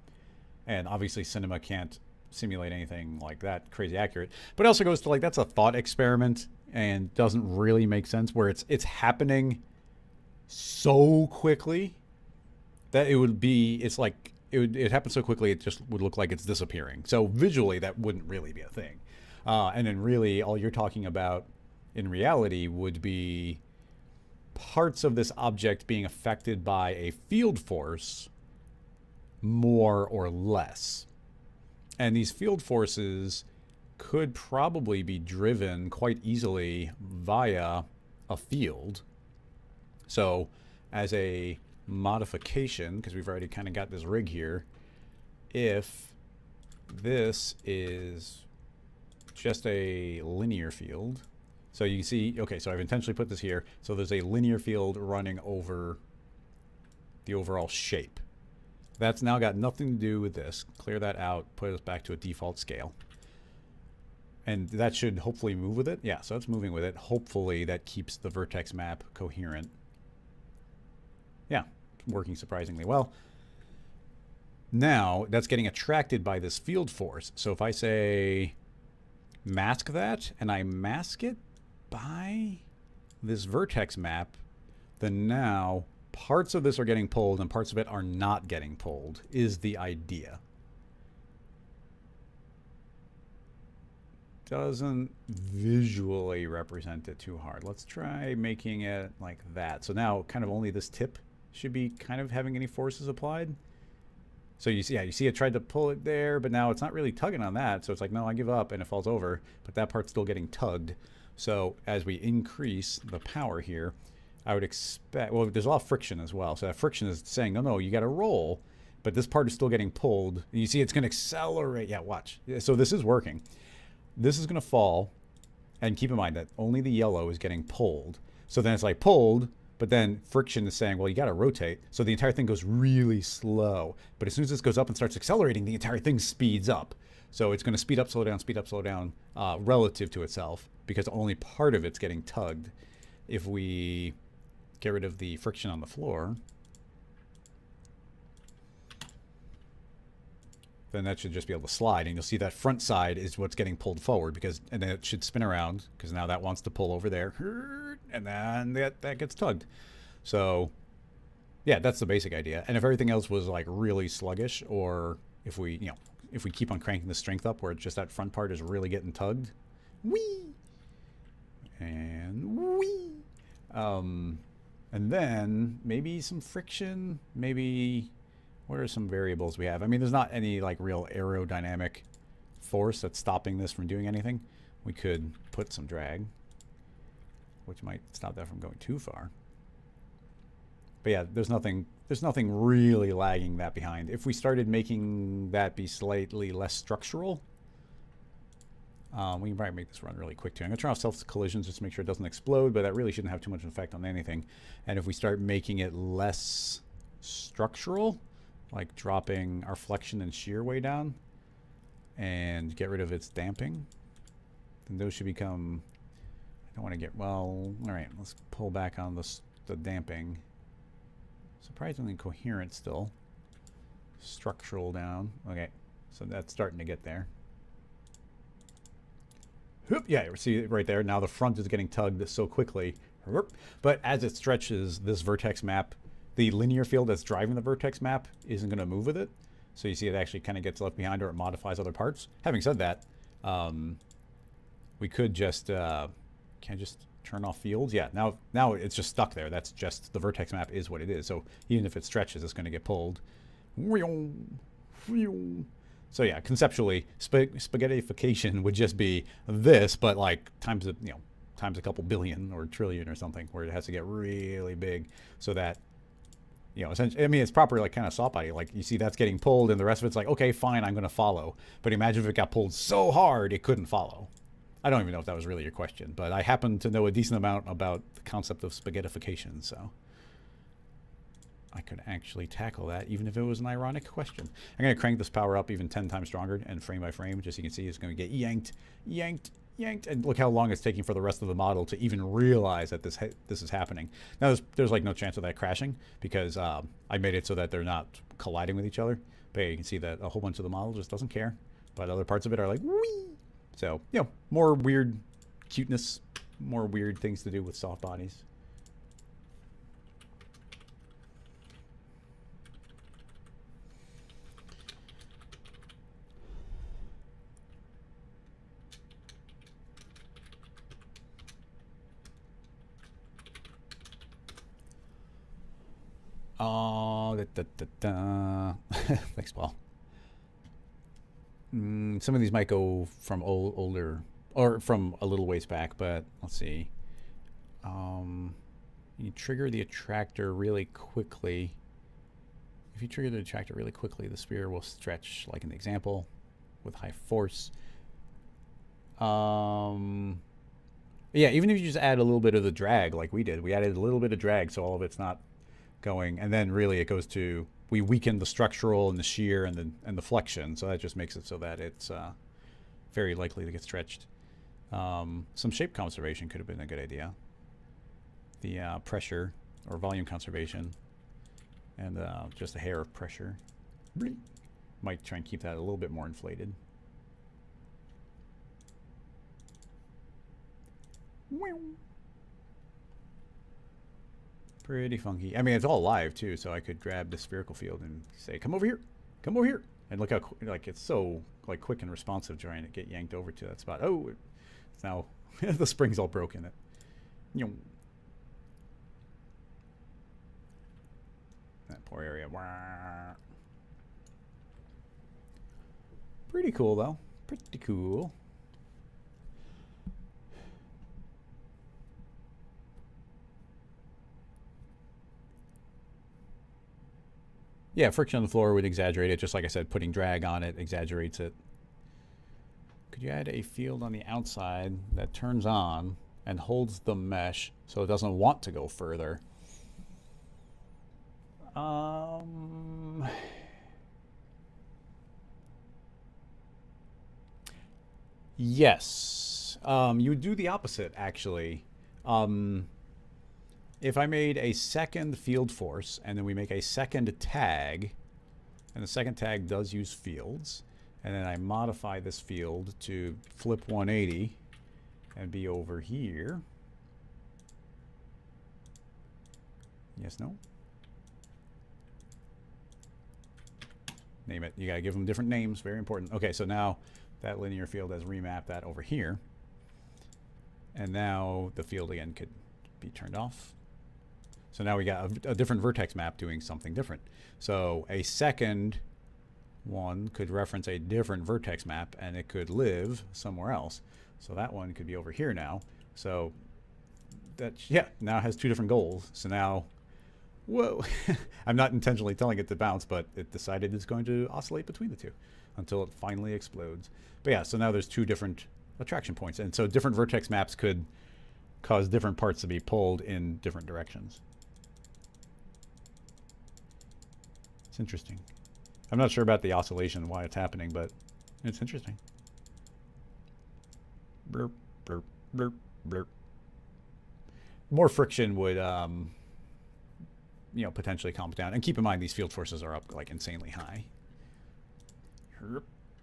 A: And obviously cinema can't simulate anything like that crazy accurate. But it also goes to like, that's a thought experiment and doesn't really make sense, where it's happening so quickly that it happens so quickly it just would look like it's disappearing. So visually that wouldn't really be a thing. And then really all you're talking about in reality would be parts of this object being affected by a field force more or less. And these field forces could probably be driven quite easily via a field. So as a modification, because we've already kind of got this rig here, if this is just a linear field, so you can see, okay, so I've intentionally put this here, so there's a linear field running over the overall shape. That's now got nothing to do with this. Clear that out, put us back to a default scale. And that should hopefully move with it. Yeah, so it's moving with it. Hopefully that keeps the vertex map coherent. Yeah, working surprisingly well. Now, that's getting attracted by this field force. So if I say mask that, and I mask it by this vertex map, then now parts of this are getting pulled and parts of it are not getting pulled, is the idea. Doesn't visually represent it too hard. Let's try making it like that. So now kind of only this tip should be kind of having any forces applied. So you see, yeah, you see it tried to pull it there, but now it's not really tugging on that. So it's like, no, I give up, and it falls over, but that part's still getting tugged. So as we increase the power here, I would expect, well, there's a lot of friction as well. So that friction is saying, no, you got to roll, but this part is still getting pulled. You see it's going to accelerate. Yeah, watch. So this is working. This is going to fall, and keep in mind that only the yellow is getting pulled. So then it's like pulled, but then friction is saying, well, you got to rotate. So the entire thing goes really slow. But as soon as this goes up and starts accelerating, the entire thing speeds up. So it's going to speed up, slow down, relative to itself, because only part of it's getting tugged. If we get rid of the friction on the floor, then that should just be able to slide, and you'll see that front side is what's getting pulled forward, because, and then it should spin around, because now that wants to pull over there, and then that gets tugged. So yeah, that's the basic idea. And if everything else was like really sluggish, or if we, you know, if we keep on cranking the strength up where it's just that front part is really getting tugged, whee, and whee, and then maybe some friction, maybe. What are some variables we have? I mean, there's not any like real aerodynamic force that's stopping this from doing anything. We could put some drag, which might stop that from going too far. But yeah, there's nothing really lagging that behind. If we started making that be slightly less structural, we can probably make this run really quick too. I'm gonna turn off self-collisions just to make sure it doesn't explode, but that really shouldn't have too much effect on anything. And if we start making it less structural, like dropping our flexion and shear way down and get rid of its damping, then those should become, I don't want to get, well, all right, let's pull back on the damping. Surprisingly coherent still. Structural down. Okay, so that's starting to get there. Yeah, you see it right there. Now the front is getting tugged so quickly. But as it stretches this vertex map, the linear field that's driving the vertex map isn't going to move with it. So you see it actually kind of gets left behind, or it modifies other parts. Having said that, we could just, can I just turn off fields? Yeah, now it's just stuck there. That's just, the vertex map is what it is. So even if it stretches, it's going to get pulled. So yeah, conceptually, spaghettification would just be this, but like times a, you know, times a couple billion or trillion or something, where it has to get really big so that, you know, essentially, I mean, it's proper, like, kind of soft body. Like, you see that's getting pulled, and the rest of it's like, okay, fine, I'm going to follow. But imagine if it got pulled so hard it couldn't follow. I don't even know if that was really your question, but I happen to know a decent amount about the concept of spaghettification, so I could actually tackle that, even if it was an ironic question. I'm going to crank this power up even 10 times stronger, and frame by frame, just so you can see it's going to get yanked, and look how long it's taking for the rest of the model to even realize that this is happening. Now there's like no chance of that crashing, because I made it so that they're not colliding with each other. But yeah, you can see that a whole bunch of the model just doesn't care, but other parts of it are like whee. So, you know, more weird cuteness, more weird things to do with soft bodies. Oh, thanks, Paul. Some of these might go from older, or from a little ways back, but let's see. you trigger the attractor really quickly. If you trigger the attractor really quickly, the sphere will stretch, like in the example, with high force. Yeah, even if you just add a little bit of the drag, like we did, we added a little bit of drag, so all of it's not going, and then really it goes to, we weaken the structural and the shear and the flexion, so that just makes it so that it's very likely to get stretched. Some shape conservation could have been a good idea. The pressure or volume conservation and just a hair of pressure. Might try and keep that a little bit more inflated. Pretty funky. I mean, it's all live too, so I could grab the spherical field and say, "Come over here, come over here," and look how like it's so like quick and responsive trying to get yanked over to that spot. Oh, it's now the spring's all broken. That poor area. Pretty cool though. Pretty cool. Yeah, friction on the floor would exaggerate it. Just like I said, putting drag on it exaggerates it. Could you add a field on the outside that turns on and holds the mesh so it doesn't want to go further? Yes. You would do the opposite, actually. If I made a second field force and then we make a second tag, and the second tag does use fields, and then I modify this field to flip 180 and be over here. Yes, no? Name it. You gotta give them different names. Very important. Okay, so now that linear field has remapped that over here. And now the field again could be turned off. So now we got a different vertex map doing something different. So a second one could reference a different vertex map and it could live somewhere else. So that one could be over here now. So that, yeah, now has two different goals. So now, whoa, I'm not intentionally telling it to bounce, but it decided it's going to oscillate between the two until it finally explodes. But yeah, so now there's two different attraction points. And so different vertex maps could cause different parts to be pulled in different directions. It's interesting. I'm not sure about the oscillation, why it's happening, but it's interesting. Burp, burp, burp, burp. More friction would, you know, potentially calm it down. And keep in mind, these field forces are up like insanely high.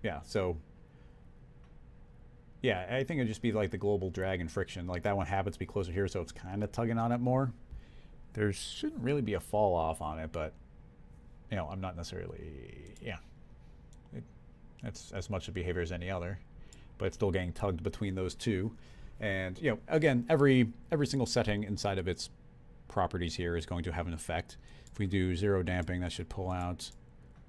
A: Yeah, so yeah, I think it'd just be like the global drag and friction. Like that one happens to be closer here, so it's kind of tugging on it more. There shouldn't really be a fall off on it, but you know, I'm not necessarily, yeah. That's as much a behavior as any other, but it's still getting tugged between those two. And you know, again, every single setting inside of its properties here is going to have an effect. If we do zero damping, that should pull out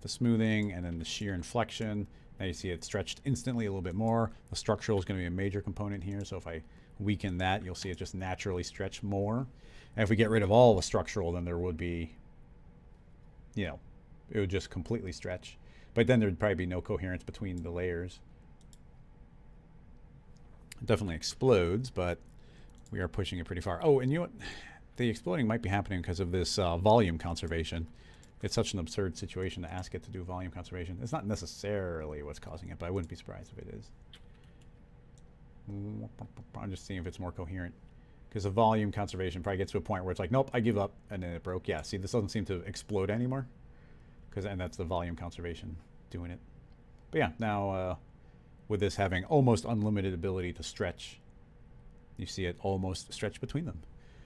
A: the smoothing and then the shear and flexion. Now you see it stretched instantly a little bit more. The structural is going to be a major component here, so if I weaken that, you'll see it just naturally stretch more. And if we get rid of all the structural, then there would be, you know, it would just completely stretch. But then there'd probably be no coherence between the layers. It definitely explodes, but we are pushing it pretty far. Oh, and you know what? The exploding might be happening because of this volume conservation. It's such an absurd situation to ask it to do volume conservation. It's not necessarily what's causing it, but I wouldn't be surprised if it is. I'm just seeing if it's more coherent. Because the volume conservation probably gets to a point where it's like, nope, I give up, and then it broke. Yeah, see, this doesn't seem to explode anymore. And that's the volume conservation doing it. But yeah, now with this having almost unlimited ability to stretch, you see it almost stretch between them.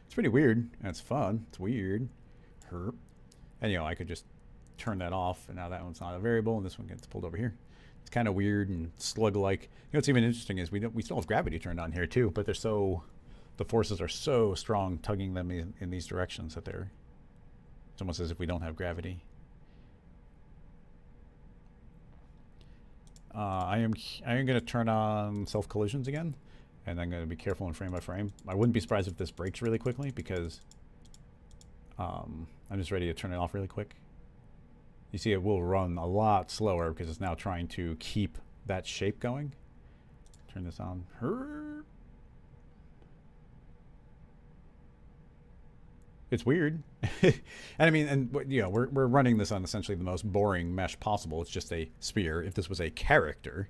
A: It's pretty weird, and it's fun. It's weird. Herp. And you know, I could just turn that off, and now that one's not a variable, and this one gets pulled over here. It's kind of weird and slug-like. You know what's even interesting is we still have gravity turned on here too, but they're so, the forces are so strong tugging them in these directions that they're, it's almost as if we don't have gravity. I am going to turn on self collisions again. And I'm going to be careful in frame by frame. I wouldn't be surprised if this breaks really quickly because I'm just ready to turn it off really quick. You see it will run a lot slower because it's now trying to keep that shape going. Turn this on. It's weird. And I mean, and you know, we're running this on essentially the most boring mesh possible. It's just a sphere. If this was a character,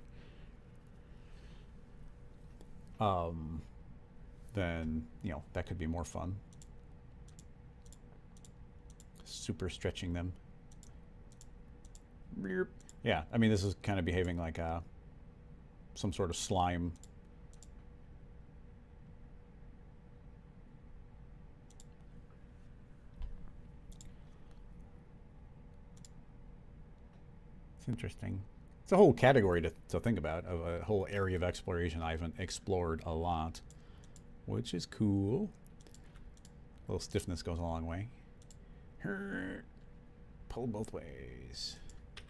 A: then, you know, that could be more fun. Super stretching them. Yeah, I mean, this is kind of behaving like some sort of slime. It's interesting. It's a whole category to think about, of a whole area of exploration I haven't explored a lot, which is cool. A little stiffness goes a long way. Pull both ways.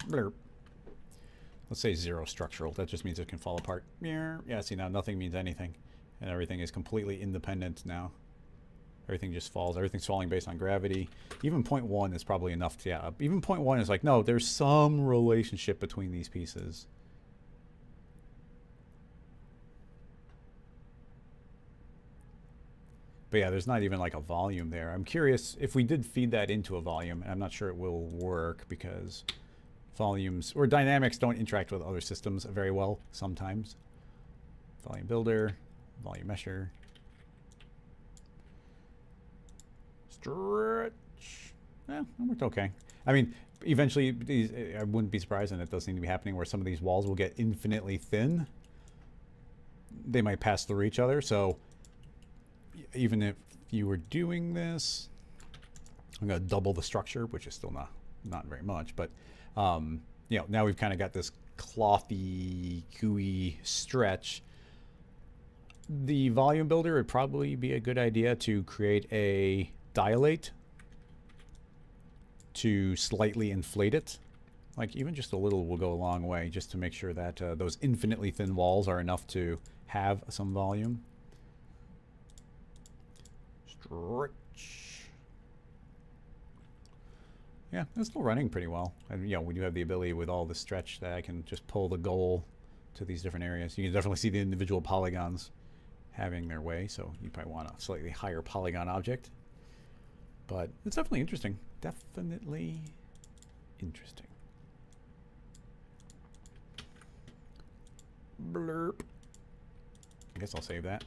A: Blurp. Let's say 0 structural. That just means it can fall apart. Yeah, see, now nothing means anything. And everything is completely independent now. Everything just falls. Everything's falling based on gravity. Even 0.1 is probably enough to, yeah. Even 0.1 is like, no, there's some relationship between these pieces. But yeah, there's not even like a volume there. I'm curious if we did feed that into a volume. I'm not sure it will work because volumes or dynamics don't interact with other systems very well sometimes. Volume builder, volume mesher. Stretch. Yeah, that worked okay. I mean, eventually, I wouldn't be surprised, and it does seem to be happening, where some of these walls will get infinitely thin. They might pass through each other, so even if you were doing this, I'm going to double the structure, which is still not very much, but you know, now we've kind of got this clothy, gooey stretch. The volume builder would probably be a good idea to create a dilate to slightly inflate it. Like even just a little will go a long way, just to make sure that those infinitely thin walls are enough to have some volume. Stretch. Yeah, it's still running pretty well. And you know, we do have the ability with all the stretch that I can just pull the goal to these different areas. You can definitely see the individual polygons having their way, so you probably want a slightly higher polygon object. But it's definitely interesting. Definitely interesting. Blurp. I guess I'll save that.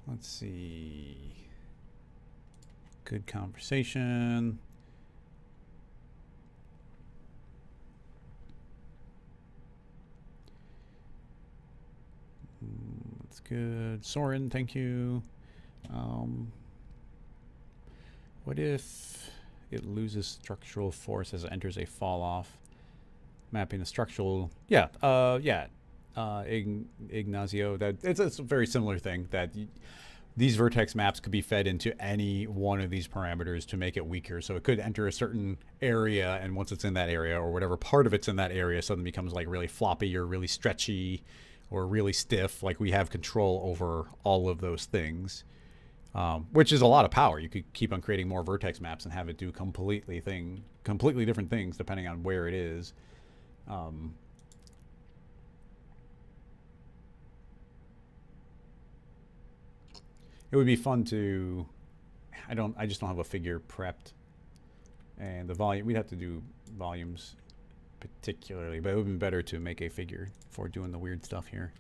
A: Let's see. Good conversation. That's good. Soren, thank you. What if it loses structural force as it enters a fall off? Mapping the structural, Ignacio, that it's a very similar thing, that these vertex maps could be fed into any one of these parameters to make it weaker. So it could enter a certain area, and once it's in that area, or whatever part of it's in that area, suddenly becomes like really floppy or really stretchy or really stiff. Like we have control over all of those things, which is a lot of power. You could keep on creating more vertex maps and have it do completely different things depending on where it is. It would be fun to, I just don't have a figure prepped, and the volume, we'd have to do volumes particularly, but it would be better to make a figure for doing the weird stuff here.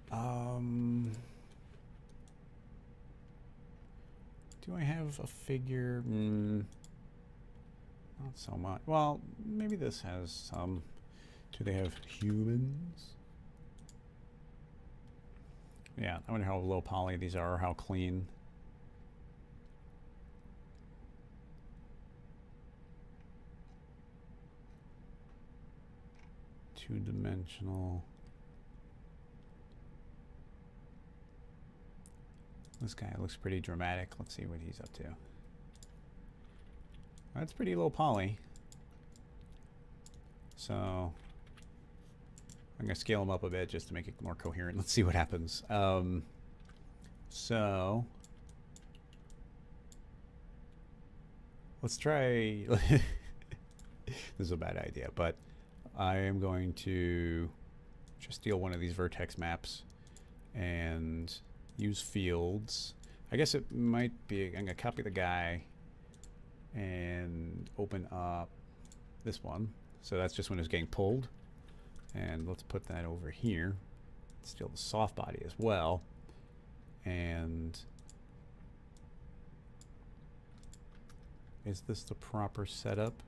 A: Do I have a figure? Not so much. Well, maybe this has some. Do they have humans? Yeah, I wonder how low poly these are, or how clean. Two-dimensional. This guy looks pretty dramatic. Let's see what he's up to. That's pretty low poly. So I'm gonna scale him up a bit just to make it more coherent. Let's see what happens. So let's try. This is a bad idea, but I am going to just steal one of these vertex maps and use fields. I guess it might be, I'm going to copy the guy and open up this one. So that's just when it's getting pulled. And let's put that over here. Steal the soft body as well. And is this the proper setup?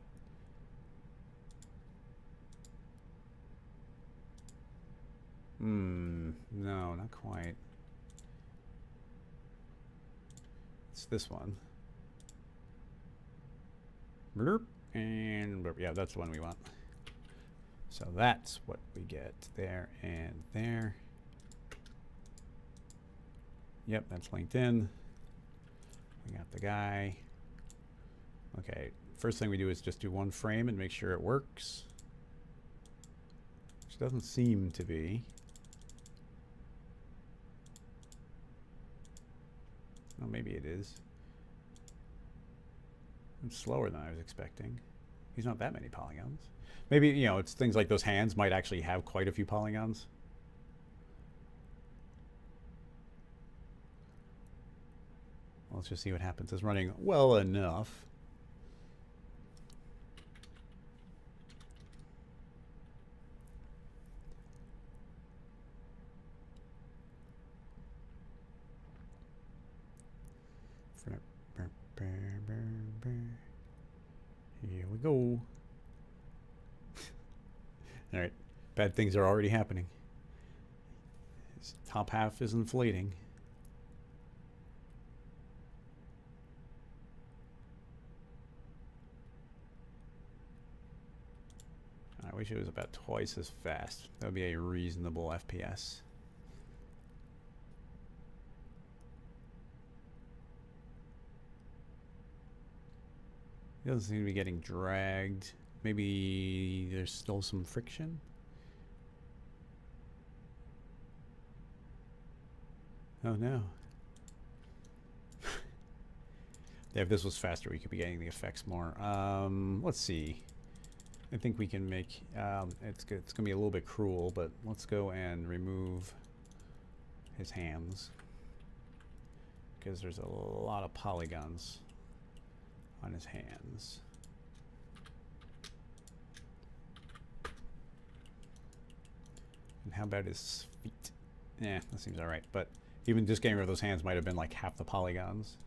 A: No, not quite. It's this one. Blurp, and blurp. Yeah, that's the one we want. So that's what we get there and there. Yep, that's linked in. We got the guy. Okay, first thing we do is just do one frame and make sure it works. Which doesn't seem to be. Oh, maybe it is. It's slower than I was expecting. He's not that many polygons. Maybe, you know, it's things like those hands might actually have quite a few polygons. Let's just see what happens. It's running well enough. Here we go. All right, bad things are already happening. His top half is inflating. I wish it was about twice as fast. That would be a reasonable FPS. It doesn't seem to be getting dragged. Maybe there's still some friction. Oh no. Yeah, if this was faster, we could be getting the effects more. Let's see. I think we can make, it's gonna be a little bit cruel, but let's go and remove his hands. Because there's a lot of polygons on his hands. And how about his feet? Yeah, that seems alright. But even just getting rid of those hands might have been like half the polygons.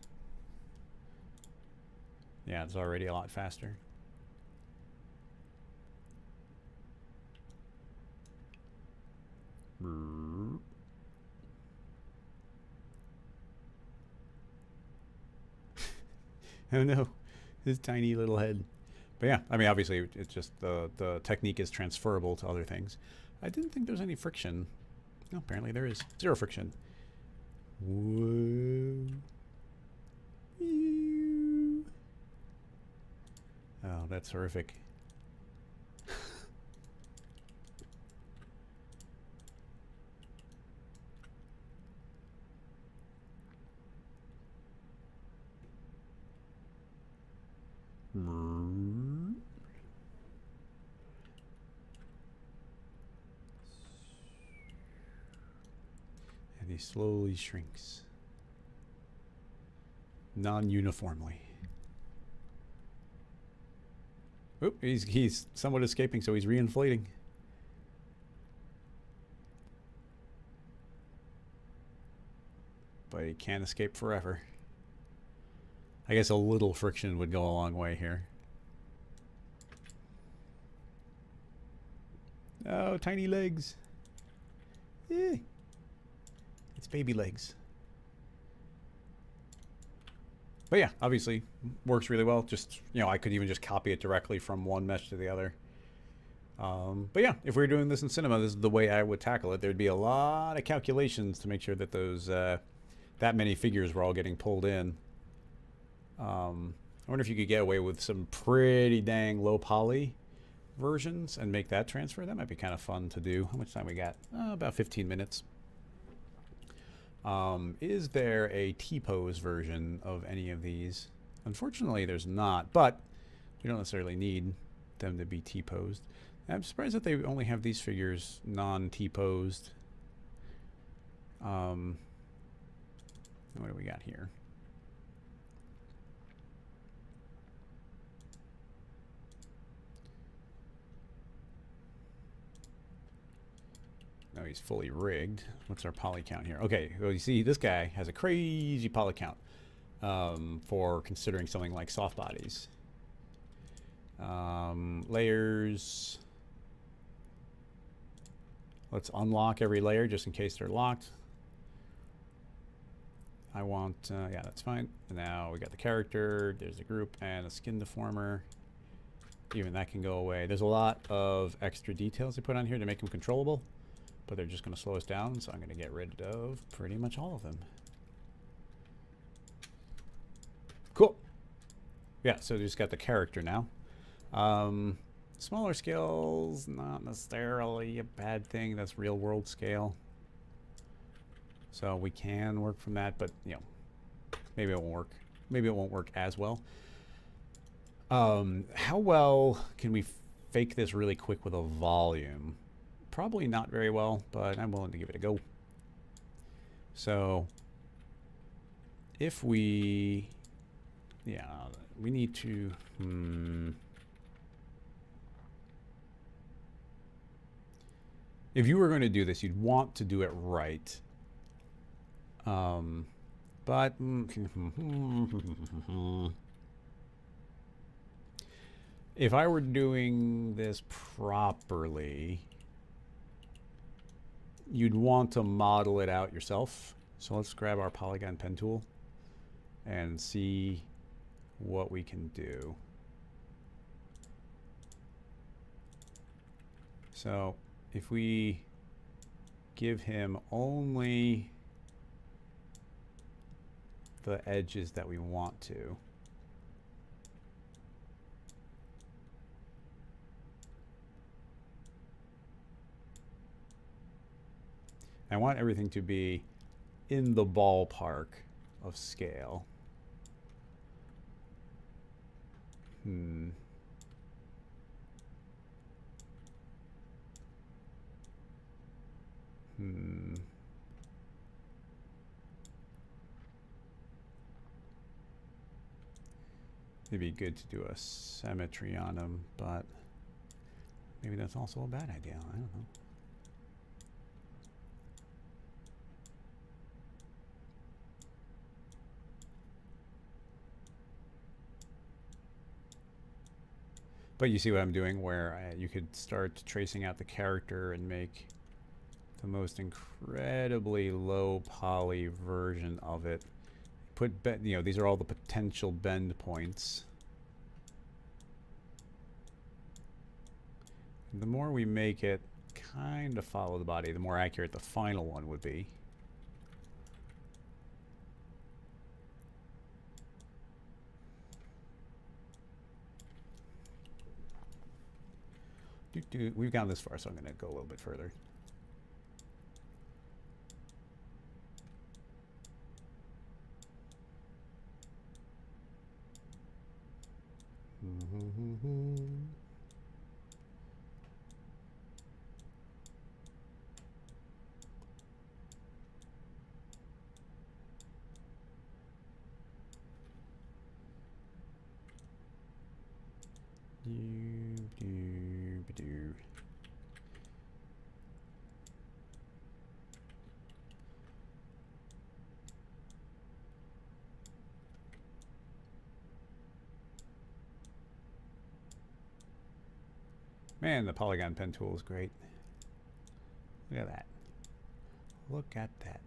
A: Yeah, it's already a lot faster. Oh no, his tiny little head. But yeah, I mean, obviously, it's just the technique is transferable to other things. I didn't think there was any friction. No, apparently there is. Zero friction. Whoa. Oh, that's horrific. And he slowly shrinks. Non-uniformly. Oop, he's somewhat escaping, so he's reinflating. But he can't escape forever. I guess a little friction would go a long way here. Oh, tiny legs. Eh. It's baby legs. But yeah, obviously works really well. Just, you know, I could even just copy it directly from one mesh to the other. But yeah, if we were doing this in cinema, this is the way I would tackle it. There'd be a lot of calculations to make sure that those that many figures were all getting pulled in. I wonder if you could get away with some pretty dang low poly versions and make that transfer. That might be kind of fun to do. How much time we got? About 15 minutes. Is there a T-pose version of any of these? Unfortunately, there's not, but we don't necessarily need them to be T-posed. I'm surprised that they only have these figures non-T-posed. What do we got here? No, he's fully rigged. What's our poly count here? Okay, well, you see, this guy has a crazy poly count for considering something like soft bodies. Layers. Let's unlock every layer just in case they're locked. I want, yeah, that's fine. And now we got the character, there's the group, and a skin deformer. Even that can go away. There's a lot of extra details they put on here to make them controllable, but they're just going to slow us down, so I'm going to get rid of pretty much all of them. Cool. Yeah, so we just got the character now. Smaller scales, not necessarily a bad thing. That's real world scale. So we can work from that, but you know, maybe it won't work. Maybe it won't work as well. How well can we fake this really quick with a volume? Probably not very well, but I'm willing to give it a go. So if we, yeah, we need to, if you were going to do this, you'd want to do it right. But if I were doing this properly, you'd want to model it out yourself. So let's grab our polygon pen tool and see what we can do. So if we give him only the edges that we want to, I want everything to be in the ballpark of scale. It'd be good to do a symmetry on them, but maybe that's also a bad idea. I don't know. But you see what I'm doing, where you could start tracing out the character and make the most incredibly low poly version of it. Put, you know, these are all the potential bend points. The more we make it kind of follow the body, the more accurate the final one would be. We've gone this far, so I'm going to go a little bit further. Man, the polygon pen tool is great. Look at that. Look at that.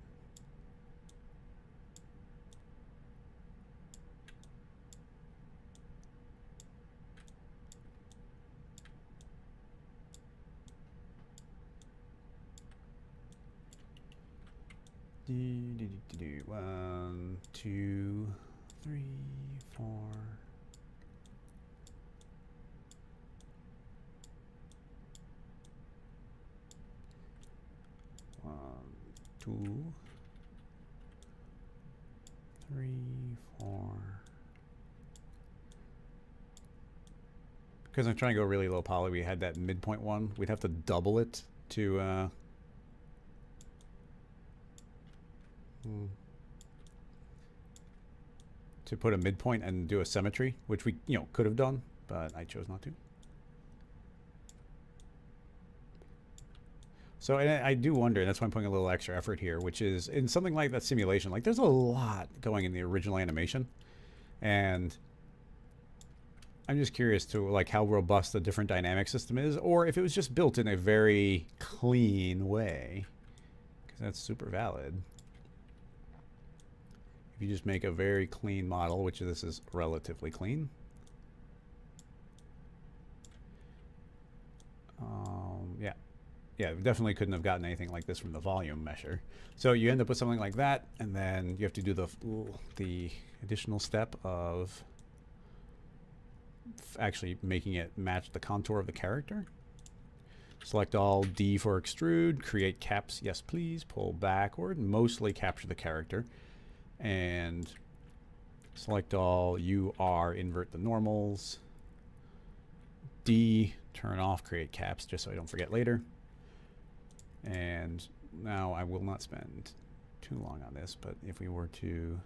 A: 1, 2, 3, 4. 1, 2, 3, 4. Because I'm trying to go really low poly, we had that midpoint one. We'd have to double it to put a midpoint and do a symmetry, which we could have done, but I chose not to. So I do wonder, and that's why I'm putting a little extra effort here, which is in something like that simulation, like there's a lot going in the original animation, and I'm just curious to like how robust the different dynamic system is, or if it was just built in a very clean way, because that's super valid. If you just make a very clean model, which this is relatively clean. Yeah, we definitely couldn't have gotten anything like this from the volume measure. So you end up with something like that, and then you have to do the additional step of actually making it match the contour of the character. Select all, D for extrude, create caps, yes please, pull backward, mostly capture the character, and select all, UR, invert the normals, D, turn off, create caps, just so I don't forget later. And now I will not spend too long on this, but if we were to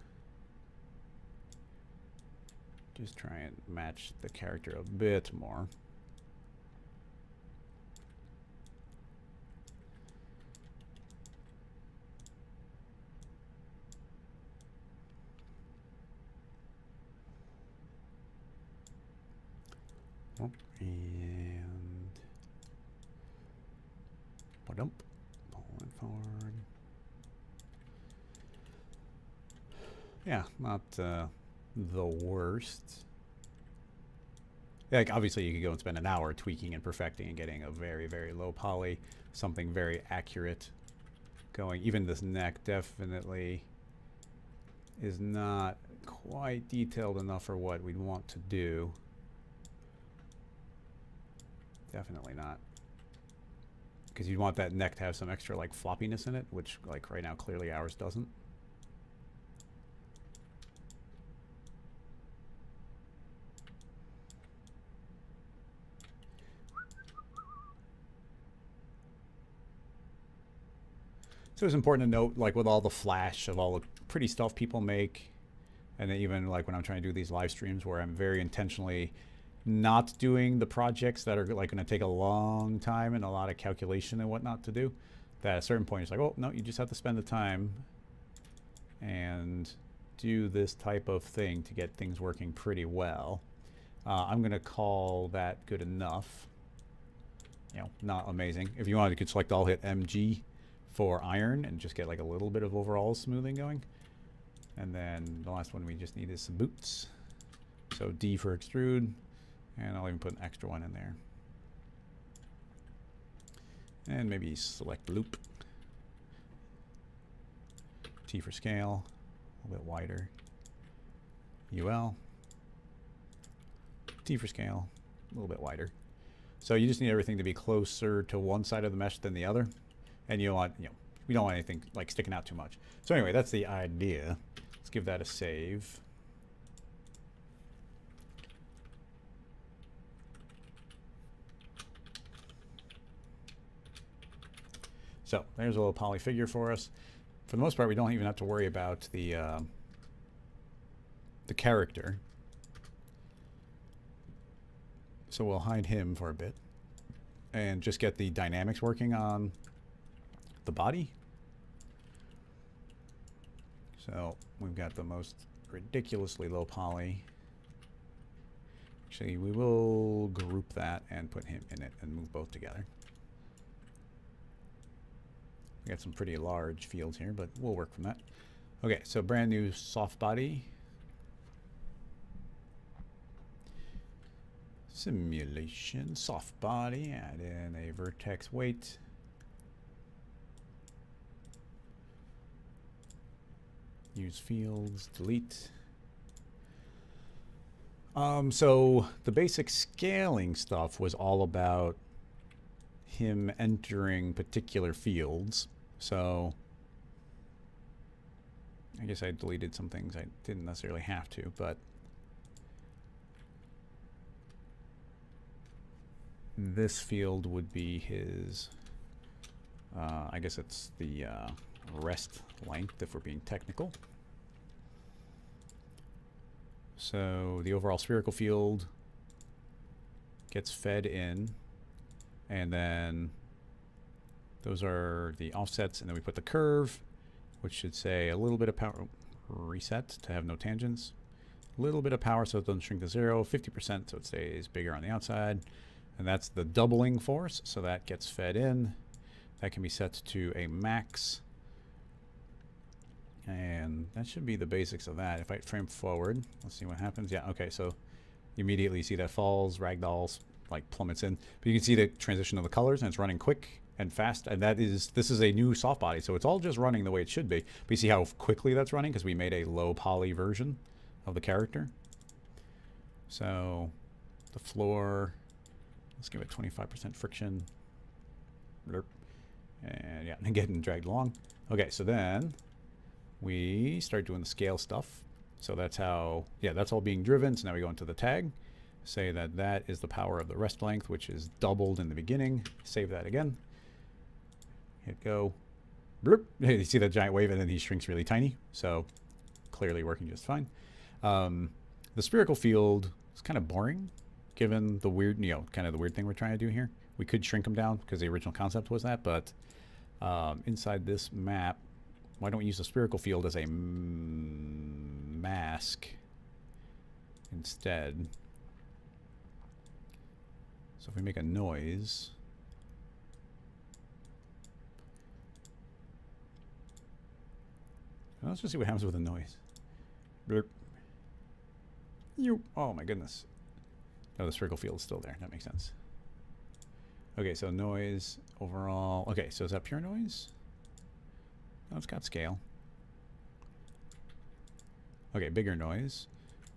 A: just try and match the character a bit more. Oh, and ba-dump. Pull it forward. Yeah, not the worst. Like obviously you could go and spend an hour tweaking and perfecting and getting a very, very low poly, something very accurate going. Even this neck definitely is not quite detailed enough for what we'd want to do. Definitely not. Because you'd want that neck to have some extra like floppiness in it, which like right now clearly ours doesn't. So it's important to note, like with all the flash of all the pretty stuff people make, and then even like when I'm trying to do these live streams where I'm very intentionally not doing the projects that are like going to take a long time and a lot of calculation and whatnot to do, that at a certain point it's like, oh no, you just have to spend the time and do this type of thing to get things working pretty well. I'm going to call that good enough. Not amazing. If you wanted, you could select all, hit MG for iron and just get like a little bit of overall smoothing going. And then the last one we just need is some boots. So D for extrude, and I'll even put an extra one in there. And maybe select loop. T for scale, a little bit wider. UL. T for scale, a little bit wider. So you just need everything to be closer to one side of the mesh than the other. And you want, we don't want anything like sticking out too much. So anyway, that's the idea. Let's give that a save. So there's a little poly figure for us. For the most part, we don't even have to worry about the character. So we'll hide him for a bit and just get the dynamics working on the body. So we've got the most ridiculously low poly. Actually, we will group that and put him in it and move both together. We got some pretty large fields here, but we'll work from that. Okay, so brand new soft body. Simulation, soft body, add in a vertex weight. Use fields, delete. So the basic scaling stuff was all about him entering particular fields. So I guess I deleted some things I didn't necessarily have to, but this field would be his, I guess it's the rest length if we're being technical. So the overall spherical field gets fed in, and then those are the offsets, and then we put the curve, which should say a little bit of power reset to have no tangents, a little bit of power so it doesn't shrink to 0, 50% so it stays bigger on the outside, and that's the doubling force, so that gets fed in. That can be set to a max, and that should be the basics of that. If I frame forward, let's see what happens. Yeah, okay, so you immediately see that falls, ragdolls, like plummets in. But you can see the transition of the colors, and it's running quick and fast, and this is a new soft body, so it's all just running the way it should be. But you see how quickly that's running because we made a low poly version of the character. So the floor, let's give it 25% friction. And yeah, getting dragged along. Okay, so then we start doing the scale stuff. So that's how, yeah, that's all being driven. So now we go into the tag, say that that is the power of the rest length, which is doubled in the beginning. Save that again. Hit go. Bloop. You see that giant wave, and then he shrinks really tiny. So clearly working just fine. The spherical field is kind of boring, given the weird, kind of the weird thing we're trying to do here. We could shrink them down because the original concept was that, but inside this map, why don't we use the spherical field as a mask instead? So if we make a noise, let's just see what happens with a noise. Blurp. Oh my goodness. No, the spherical field is still there. That makes sense. Okay, so noise overall. Okay, so is that pure noise? No, it's got scale. Okay, bigger noise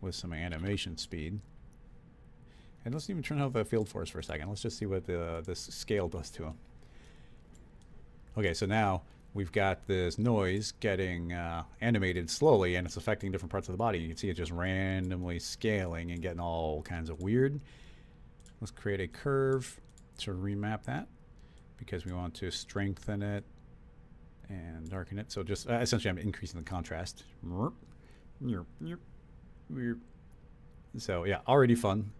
A: with some animation speed. And let's even turn off the field force for a second. Let's just see what this scale does to him. Okay, so now we've got this noise getting animated slowly, and it's affecting different parts of the body. You can see it just randomly scaling and getting all kinds of weird. Let's create a curve to remap that because we want to strengthen it and darken it. So just essentially I'm increasing the contrast. So yeah, already fun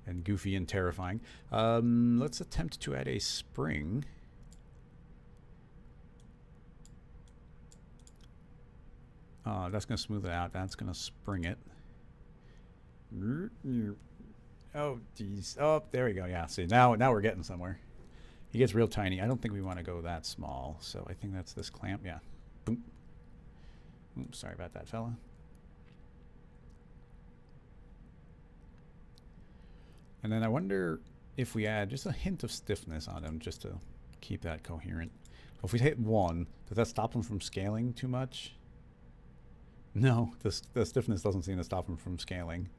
A: and goofy and terrifying. Let's attempt to add a spring. That's going to smooth it out. That's going to spring it. Oh, geez. Oh, there we go. Yeah, see, now we're getting somewhere. He gets real tiny. I don't think we want to go that small, so I think that's this clamp. Yeah. Boom. Oops, sorry about that, fella. And then I wonder if we add just a hint of stiffness on him just to keep that coherent. If we hit 1, does that stop him from scaling too much? No, the stiffness doesn't seem to stop him from scaling.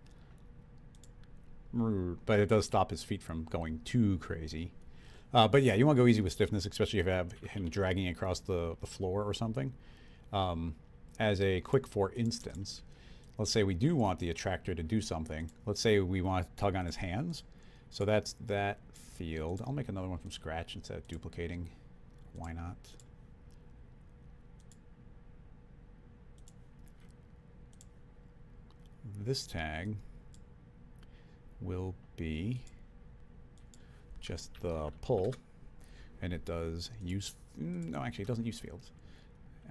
A: But it does stop his feet from going too crazy. But yeah, you want to go easy with stiffness, especially if you have him dragging across the floor or something. As a quick for instance, let's say we do want the attractor to do something. Let's say we want to tug on his hands. So that's that field. I'll make another one from scratch instead of duplicating. Why not? This tag will be just the pull, and it does use, no, actually it doesn't use fields.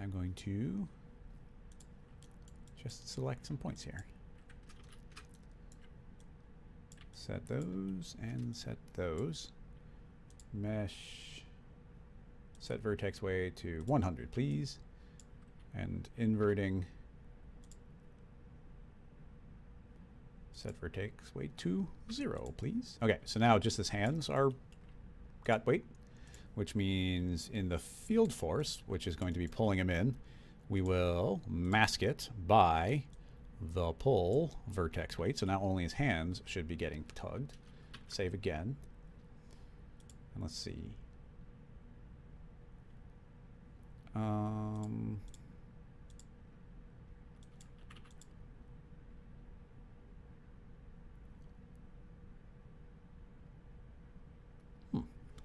A: I'm going to just select some points here. Set those and set those. Mesh, set vertex weight to 100, please. And inverting, set vertex weight to 0, please. Okay, so now just his hands are got weight, which means in the field force, which is going to be pulling him in, we will mask it by the pull vertex weight. So now only his hands should be getting tugged. Save again. And let's see.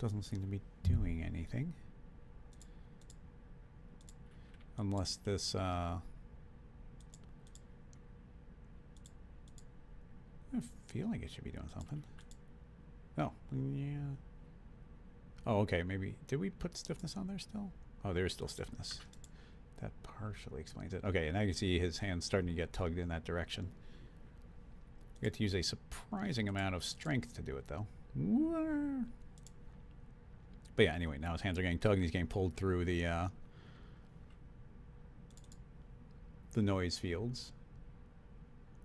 A: Doesn't seem to be doing anything. Unless this, I feel like it should be doing something. Oh, yeah. Oh, okay, maybe. Did we put stiffness on there still? Oh, there's still stiffness. That partially explains it. Okay, and now you can see his hands starting to get tugged in that direction. We have to use a surprising amount of strength to do it, though. But yeah, anyway, now his hands are getting tugged and he's getting pulled through the noise fields.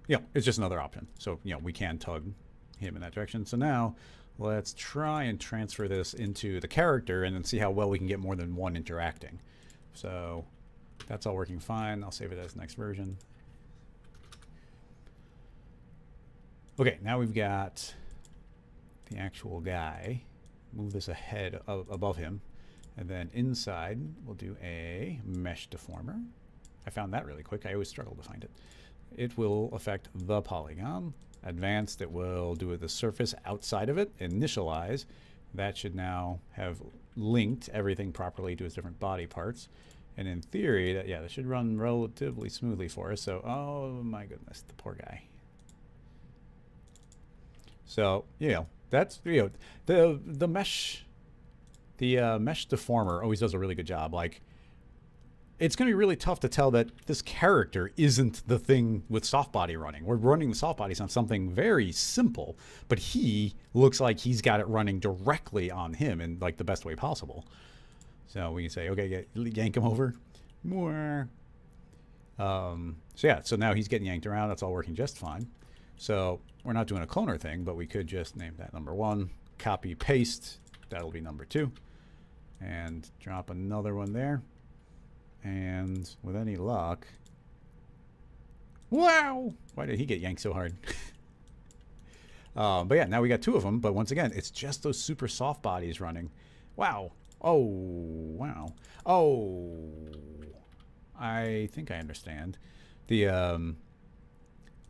A: Yeah, it's just another option. So, you know, we can tug him in that direction. So now let's try and transfer this into the character and then see how well we can get more than one interacting. So that's all working fine. I'll save it as next version. Okay, now we've got the actual guy. Move this ahead above him. And then inside, we'll do a mesh deformer. I found that really quick. I always struggle to find it. It will affect the polygon. Advanced, it will do the surface outside of it. Initialize. That should now have linked everything properly to its different body parts. And in theory, that should run relatively smoothly for us. So, oh my goodness, the poor guy. So, you know, that's, you know, the mesh deformer always does a really good job. Like, it's going to be really tough to tell that this character isn't the thing with soft body running. We're running the soft bodies on something very simple, but he looks like he's got it running directly on him in like the best way possible. So we can say, okay, yank him over. More. So yeah, so now he's getting yanked around. That's all working just fine. So we're not doing a cloner thing, but we could just name that number 1, copy paste. That'll be number 2, and drop another one there. And with any luck, wow! Why did he get yanked so hard? But yeah, now we got 2 of them. But once again, it's just those super soft bodies running. Wow. Oh, wow. Oh, I think I understand.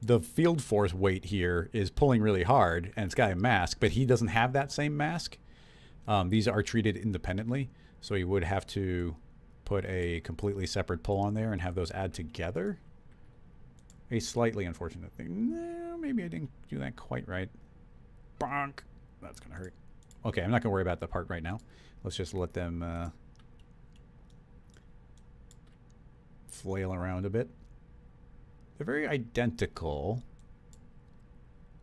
A: The field force weight here is pulling really hard, and it's got a mask, but he doesn't have that same mask. These are treated independently, so you would have to put a completely separate pull on there and have those add together. A slightly unfortunate thing. No, maybe I didn't do that quite right. Bonk. That's going to hurt. Okay, I'm not going to worry about the part right now. Let's just let them flail around a bit. They're very identical,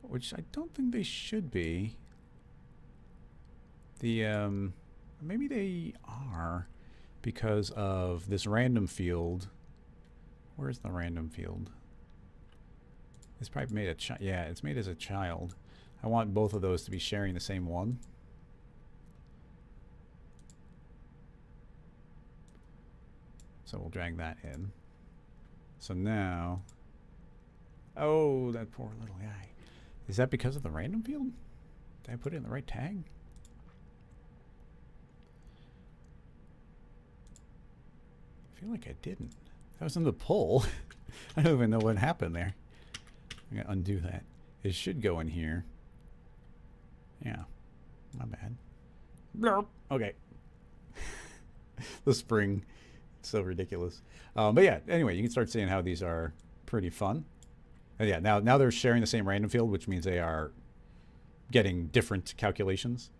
A: which I don't think they should be. Maybe they are, because of this random field. Where's the random field? It's probably made yeah, it's made as a child. I want both of those to be sharing the same one. So we'll drag that in. So now, oh, that poor little guy. Is that because of the random field? Did I put it in the right tag? I feel like I didn't. That was in the pull. I don't even know what happened there. I'm going to undo that. It should go in here. Yeah. My bad. Blurp. Okay. The spring. It's so ridiculous. But yeah, anyway, you can start seeing how these are pretty fun. And yeah, now they're sharing the same random field, which means they are getting different calculations.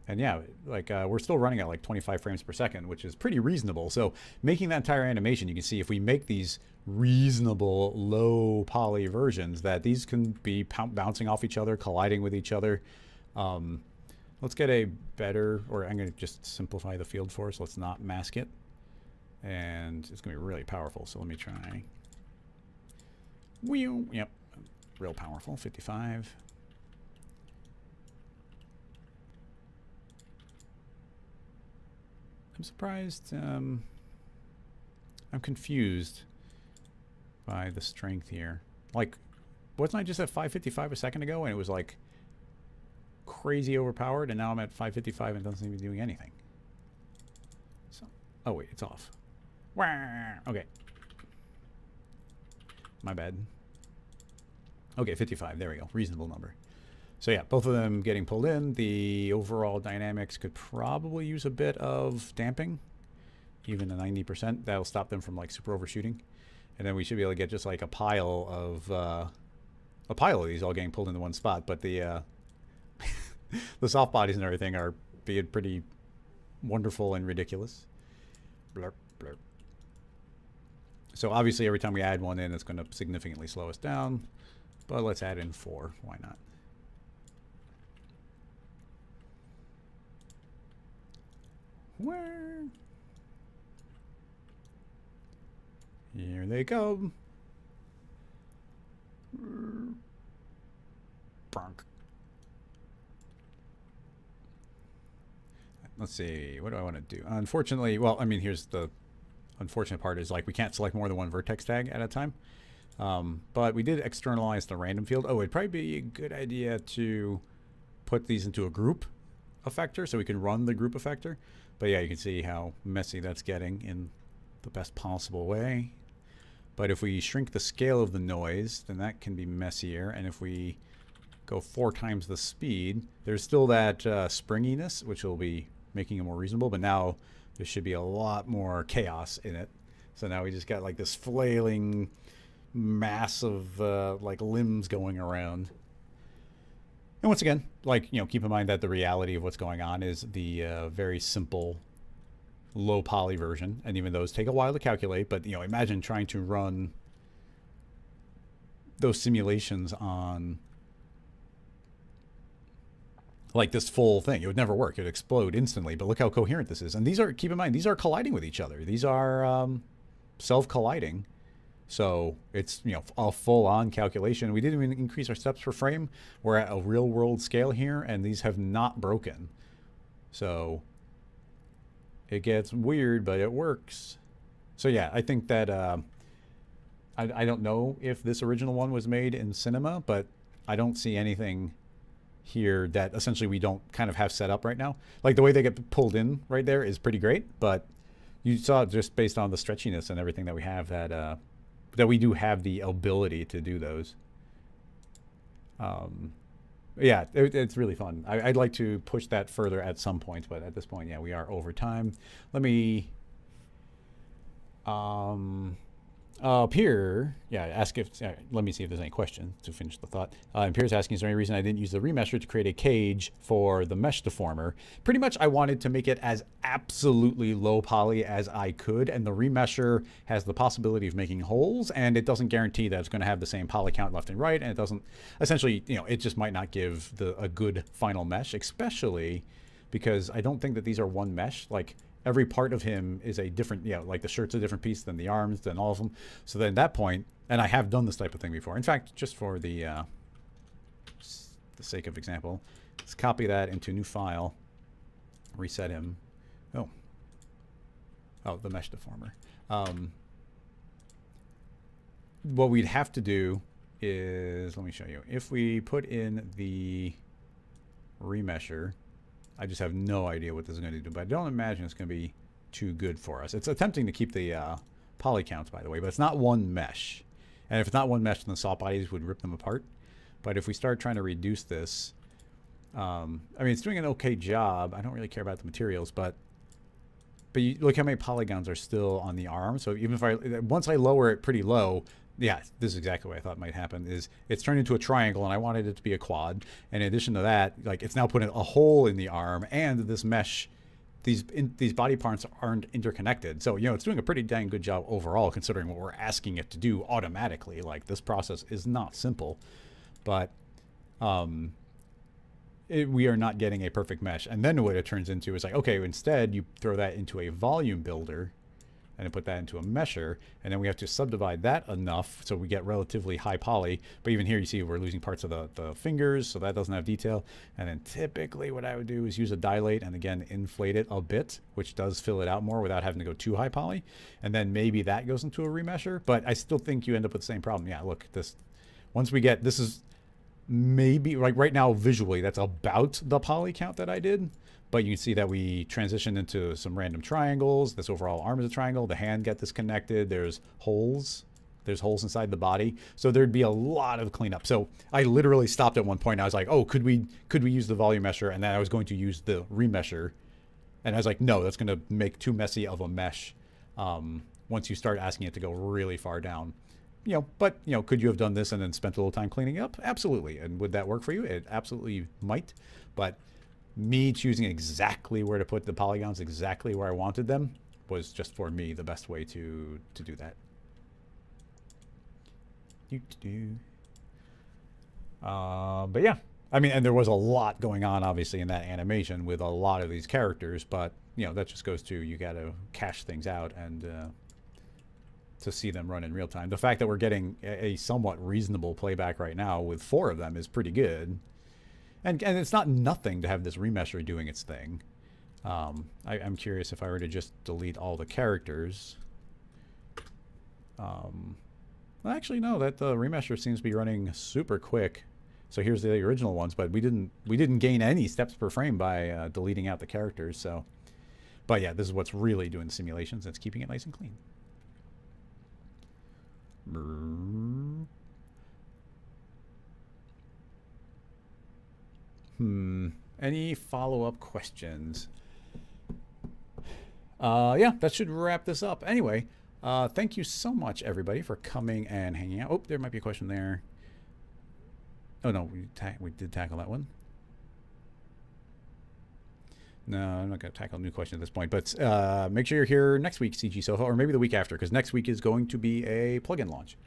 A: And yeah, like we're still running at like 25 frames per second, which is pretty reasonable. So making that entire animation, you can see if we make these reasonable low poly versions, that these can be bouncing off each other, colliding with each other. Let's get a better, or I'm going to just simplify the field for us. Let's not mask it. And it's going to be really powerful. So let me try. Yep, real powerful, 55. I'm surprised. I'm confused by the strength here. Like, wasn't I just at 555 a second ago and it was like crazy overpowered, and now I'm at 555 and it doesn't seem to be doing anything. So, oh wait, it's off. Okay. My bad. Okay, 55. There we go. Reasonable number. So yeah, both of them getting pulled in. The overall dynamics could probably use a bit of damping. Even a 90%. That'll stop them from like super overshooting. And then we should be able to get just like a pile of these all getting pulled into one spot. But the the soft bodies and everything are being pretty wonderful and ridiculous. Blurp, blurp. So obviously every time we add one in, it's going to significantly slow us down. But let's add in 4. Why not? Where? Here they go. Bronk. Let's see. What do I want to do? Unfortunately, well, I mean, here's the unfortunate part is like we can't select more than one vertex tag at a time. But we did externalize the random field. Oh, it'd probably be a good idea to put these into a group effector so we can run the group effector. But yeah, you can see how messy that's getting in the best possible way. But if we shrink the scale of the noise, then that can be messier. And if we go 4 times the speed, there's still that springiness, which will be making it more reasonable. But now there should be a lot more chaos in it. So now we just got like this flailing mass of like limbs going around. And once again, like, you know, keep in mind that the reality of what's going on is the very simple low poly version, and even those take a while to calculate. But, you know, imagine trying to run those simulations on like this full thing. It would never work. It would explode instantly. But look how coherent this is. And these are, keep in mind, these are colliding with each other. These are self-colliding. So it's, you know, a full-on calculation. We didn't even increase our steps per frame. We're at a real-world scale here, and these have not broken. So it gets weird, but it works. So yeah, I think that I don't know if this original one was made in cinema, but I don't see anything here that essentially we don't kind of have set up right now. Like the way they get pulled in right there is pretty great, but you saw just based on the stretchiness and everything that we have that that we do have the ability to do those. Yeah, it's really fun. I'd like to push that further at some point, but at this point, yeah, we are over time. Let me up here, yeah, ask if, let me see if there's any questions to finish the thought. Pierre's asking, is there any reason I didn't use the remesher to create a cage for the mesh deformer? Pretty much I wanted to make it as absolutely low poly as I could, and the remesher has the possibility of making holes, and it doesn't guarantee that it's going to have the same poly count left and right, and it doesn't, essentially, you know, it just might not give a good final mesh, especially because I don't think that these are one mesh. Like, every part of him is a different, you know, like the shirt's a different piece than the arms, than all of them. So then at that point, and I have done this type of thing before. In fact, just for the sake of example, let's copy that into a new file, reset him. Oh, the mesh deformer. What we'd have to do is, let me show you. If we put in the remesher, I just have no idea what this is going to do, but I don't imagine it's going to be too good for us. It's attempting to keep the poly counts, by the way, but it's not one mesh. And if it's not one mesh, then the saw bodies would rip them apart. But if we start trying to reduce this, I mean, it's doing an okay job. I don't really care about the materials, but you look how many polygons are still on the arm. So even if once I lower it pretty low, yeah, this is exactly what I thought might happen, is it's turned into a triangle, and I wanted it to be a quad. And in addition to that, like, it's now putting a hole in the arm, and this mesh, these body parts aren't interconnected. So, you know, it's doing a pretty dang good job overall, considering what we're asking it to do automatically. Like, this process is not simple, but we are not getting a perfect mesh. And then what it turns into is like, okay, instead you throw that into a volume builder, and then put that into a mesher, and then we have to subdivide that enough so we get relatively high poly. But even here you see we're losing parts of the fingers, so that doesn't have detail. And then typically what I would do is use a dilate and again inflate it a bit, which does fill it out more without having to go too high poly. And then maybe that goes into a remesher, but I still think you end up with the same problem. Yeah, look, this, once we get, this is maybe like right now visually that's about the poly count that I did, but you can see that we transitioned into some random triangles. This overall arm is a triangle. The hand got disconnected. There's holes inside the body, so there'd be a lot of cleanup. So I literally stopped at one point. I was like, oh, could we use the volume mesher? And then I was going to use the remesher, and I was like, no, that's going to make too messy of a mesh once you start asking it to go really far down. You know, but, you know, could you have done this and then spent a little time cleaning up? Absolutely. And would that work for you? It absolutely might. But me choosing exactly where to put the polygons, exactly where I wanted them, was just for me the best way to do that. But yeah, I mean, and there was a lot going on obviously in that animation with a lot of these characters, but, you know, that just goes to, you got to cache things out and to see them run in real time. The fact that we're getting a somewhat reasonable playback right now with 4 of them is pretty good. And it's not nothing to have this remesher doing its thing. I'm curious if I were to just delete all the characters. Well, actually, no, that the remesher seems to be running super quick. So here's the original ones, but we didn't gain any steps per frame by deleting out the characters. So, but yeah, this is what's really doing the simulations. It's keeping it nice and clean. Any follow-up questions? Yeah, that should wrap this up. Anyway, thank you so much, everybody, for coming and hanging out. Oh, there might be a question there. Oh, no, we did tackle that one. No, I'm not going to tackle a new question at this point, but make sure you're here next week, CG Sofa, or maybe the week after, because next week is going to be a plugin launch.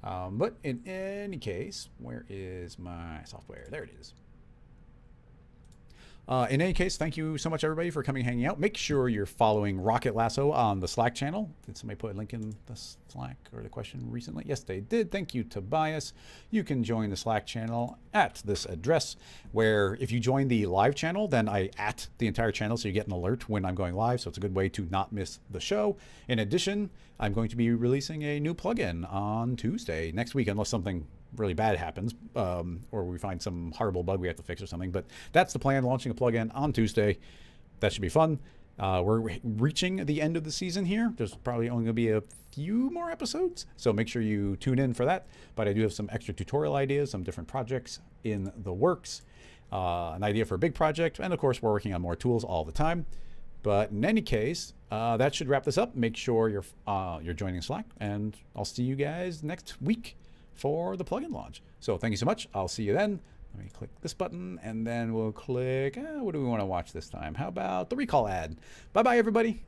A: But in any case, where is my software? There it is. In any case, thank you so much, everybody, for coming and hanging out. Make sure you're following Rocket Lasso on the Slack channel. Did somebody put a link in the Slack or the question recently? Yes, they did. Thank you, Tobias. You can join the Slack channel at this address, where if you join the live channel, then I @ the entire channel so you get an alert when I'm going live. So it's a good way to not miss the show. In addition, I'm going to be releasing a new plugin on Tuesday next week, unless something really bad happens, or we find some horrible bug we have to fix or something. But that's the plan, launching a plugin on Tuesday. That should be fun. We're reaching the end of the season here. There's probably only going to be a few more episodes, so make sure you tune in for that. But I do have some extra tutorial ideas, some different projects in the works, an idea for a big project, and of course we're working on more tools all the time. But in any case, that should wrap this up. Make sure you're joining Slack, and I'll see you guys next week for the plugin launch. So thank you so much. I'll see you then. Let me click this button, and then we'll click, what do we want to watch this time? How about the recall ad? Bye-bye, everybody.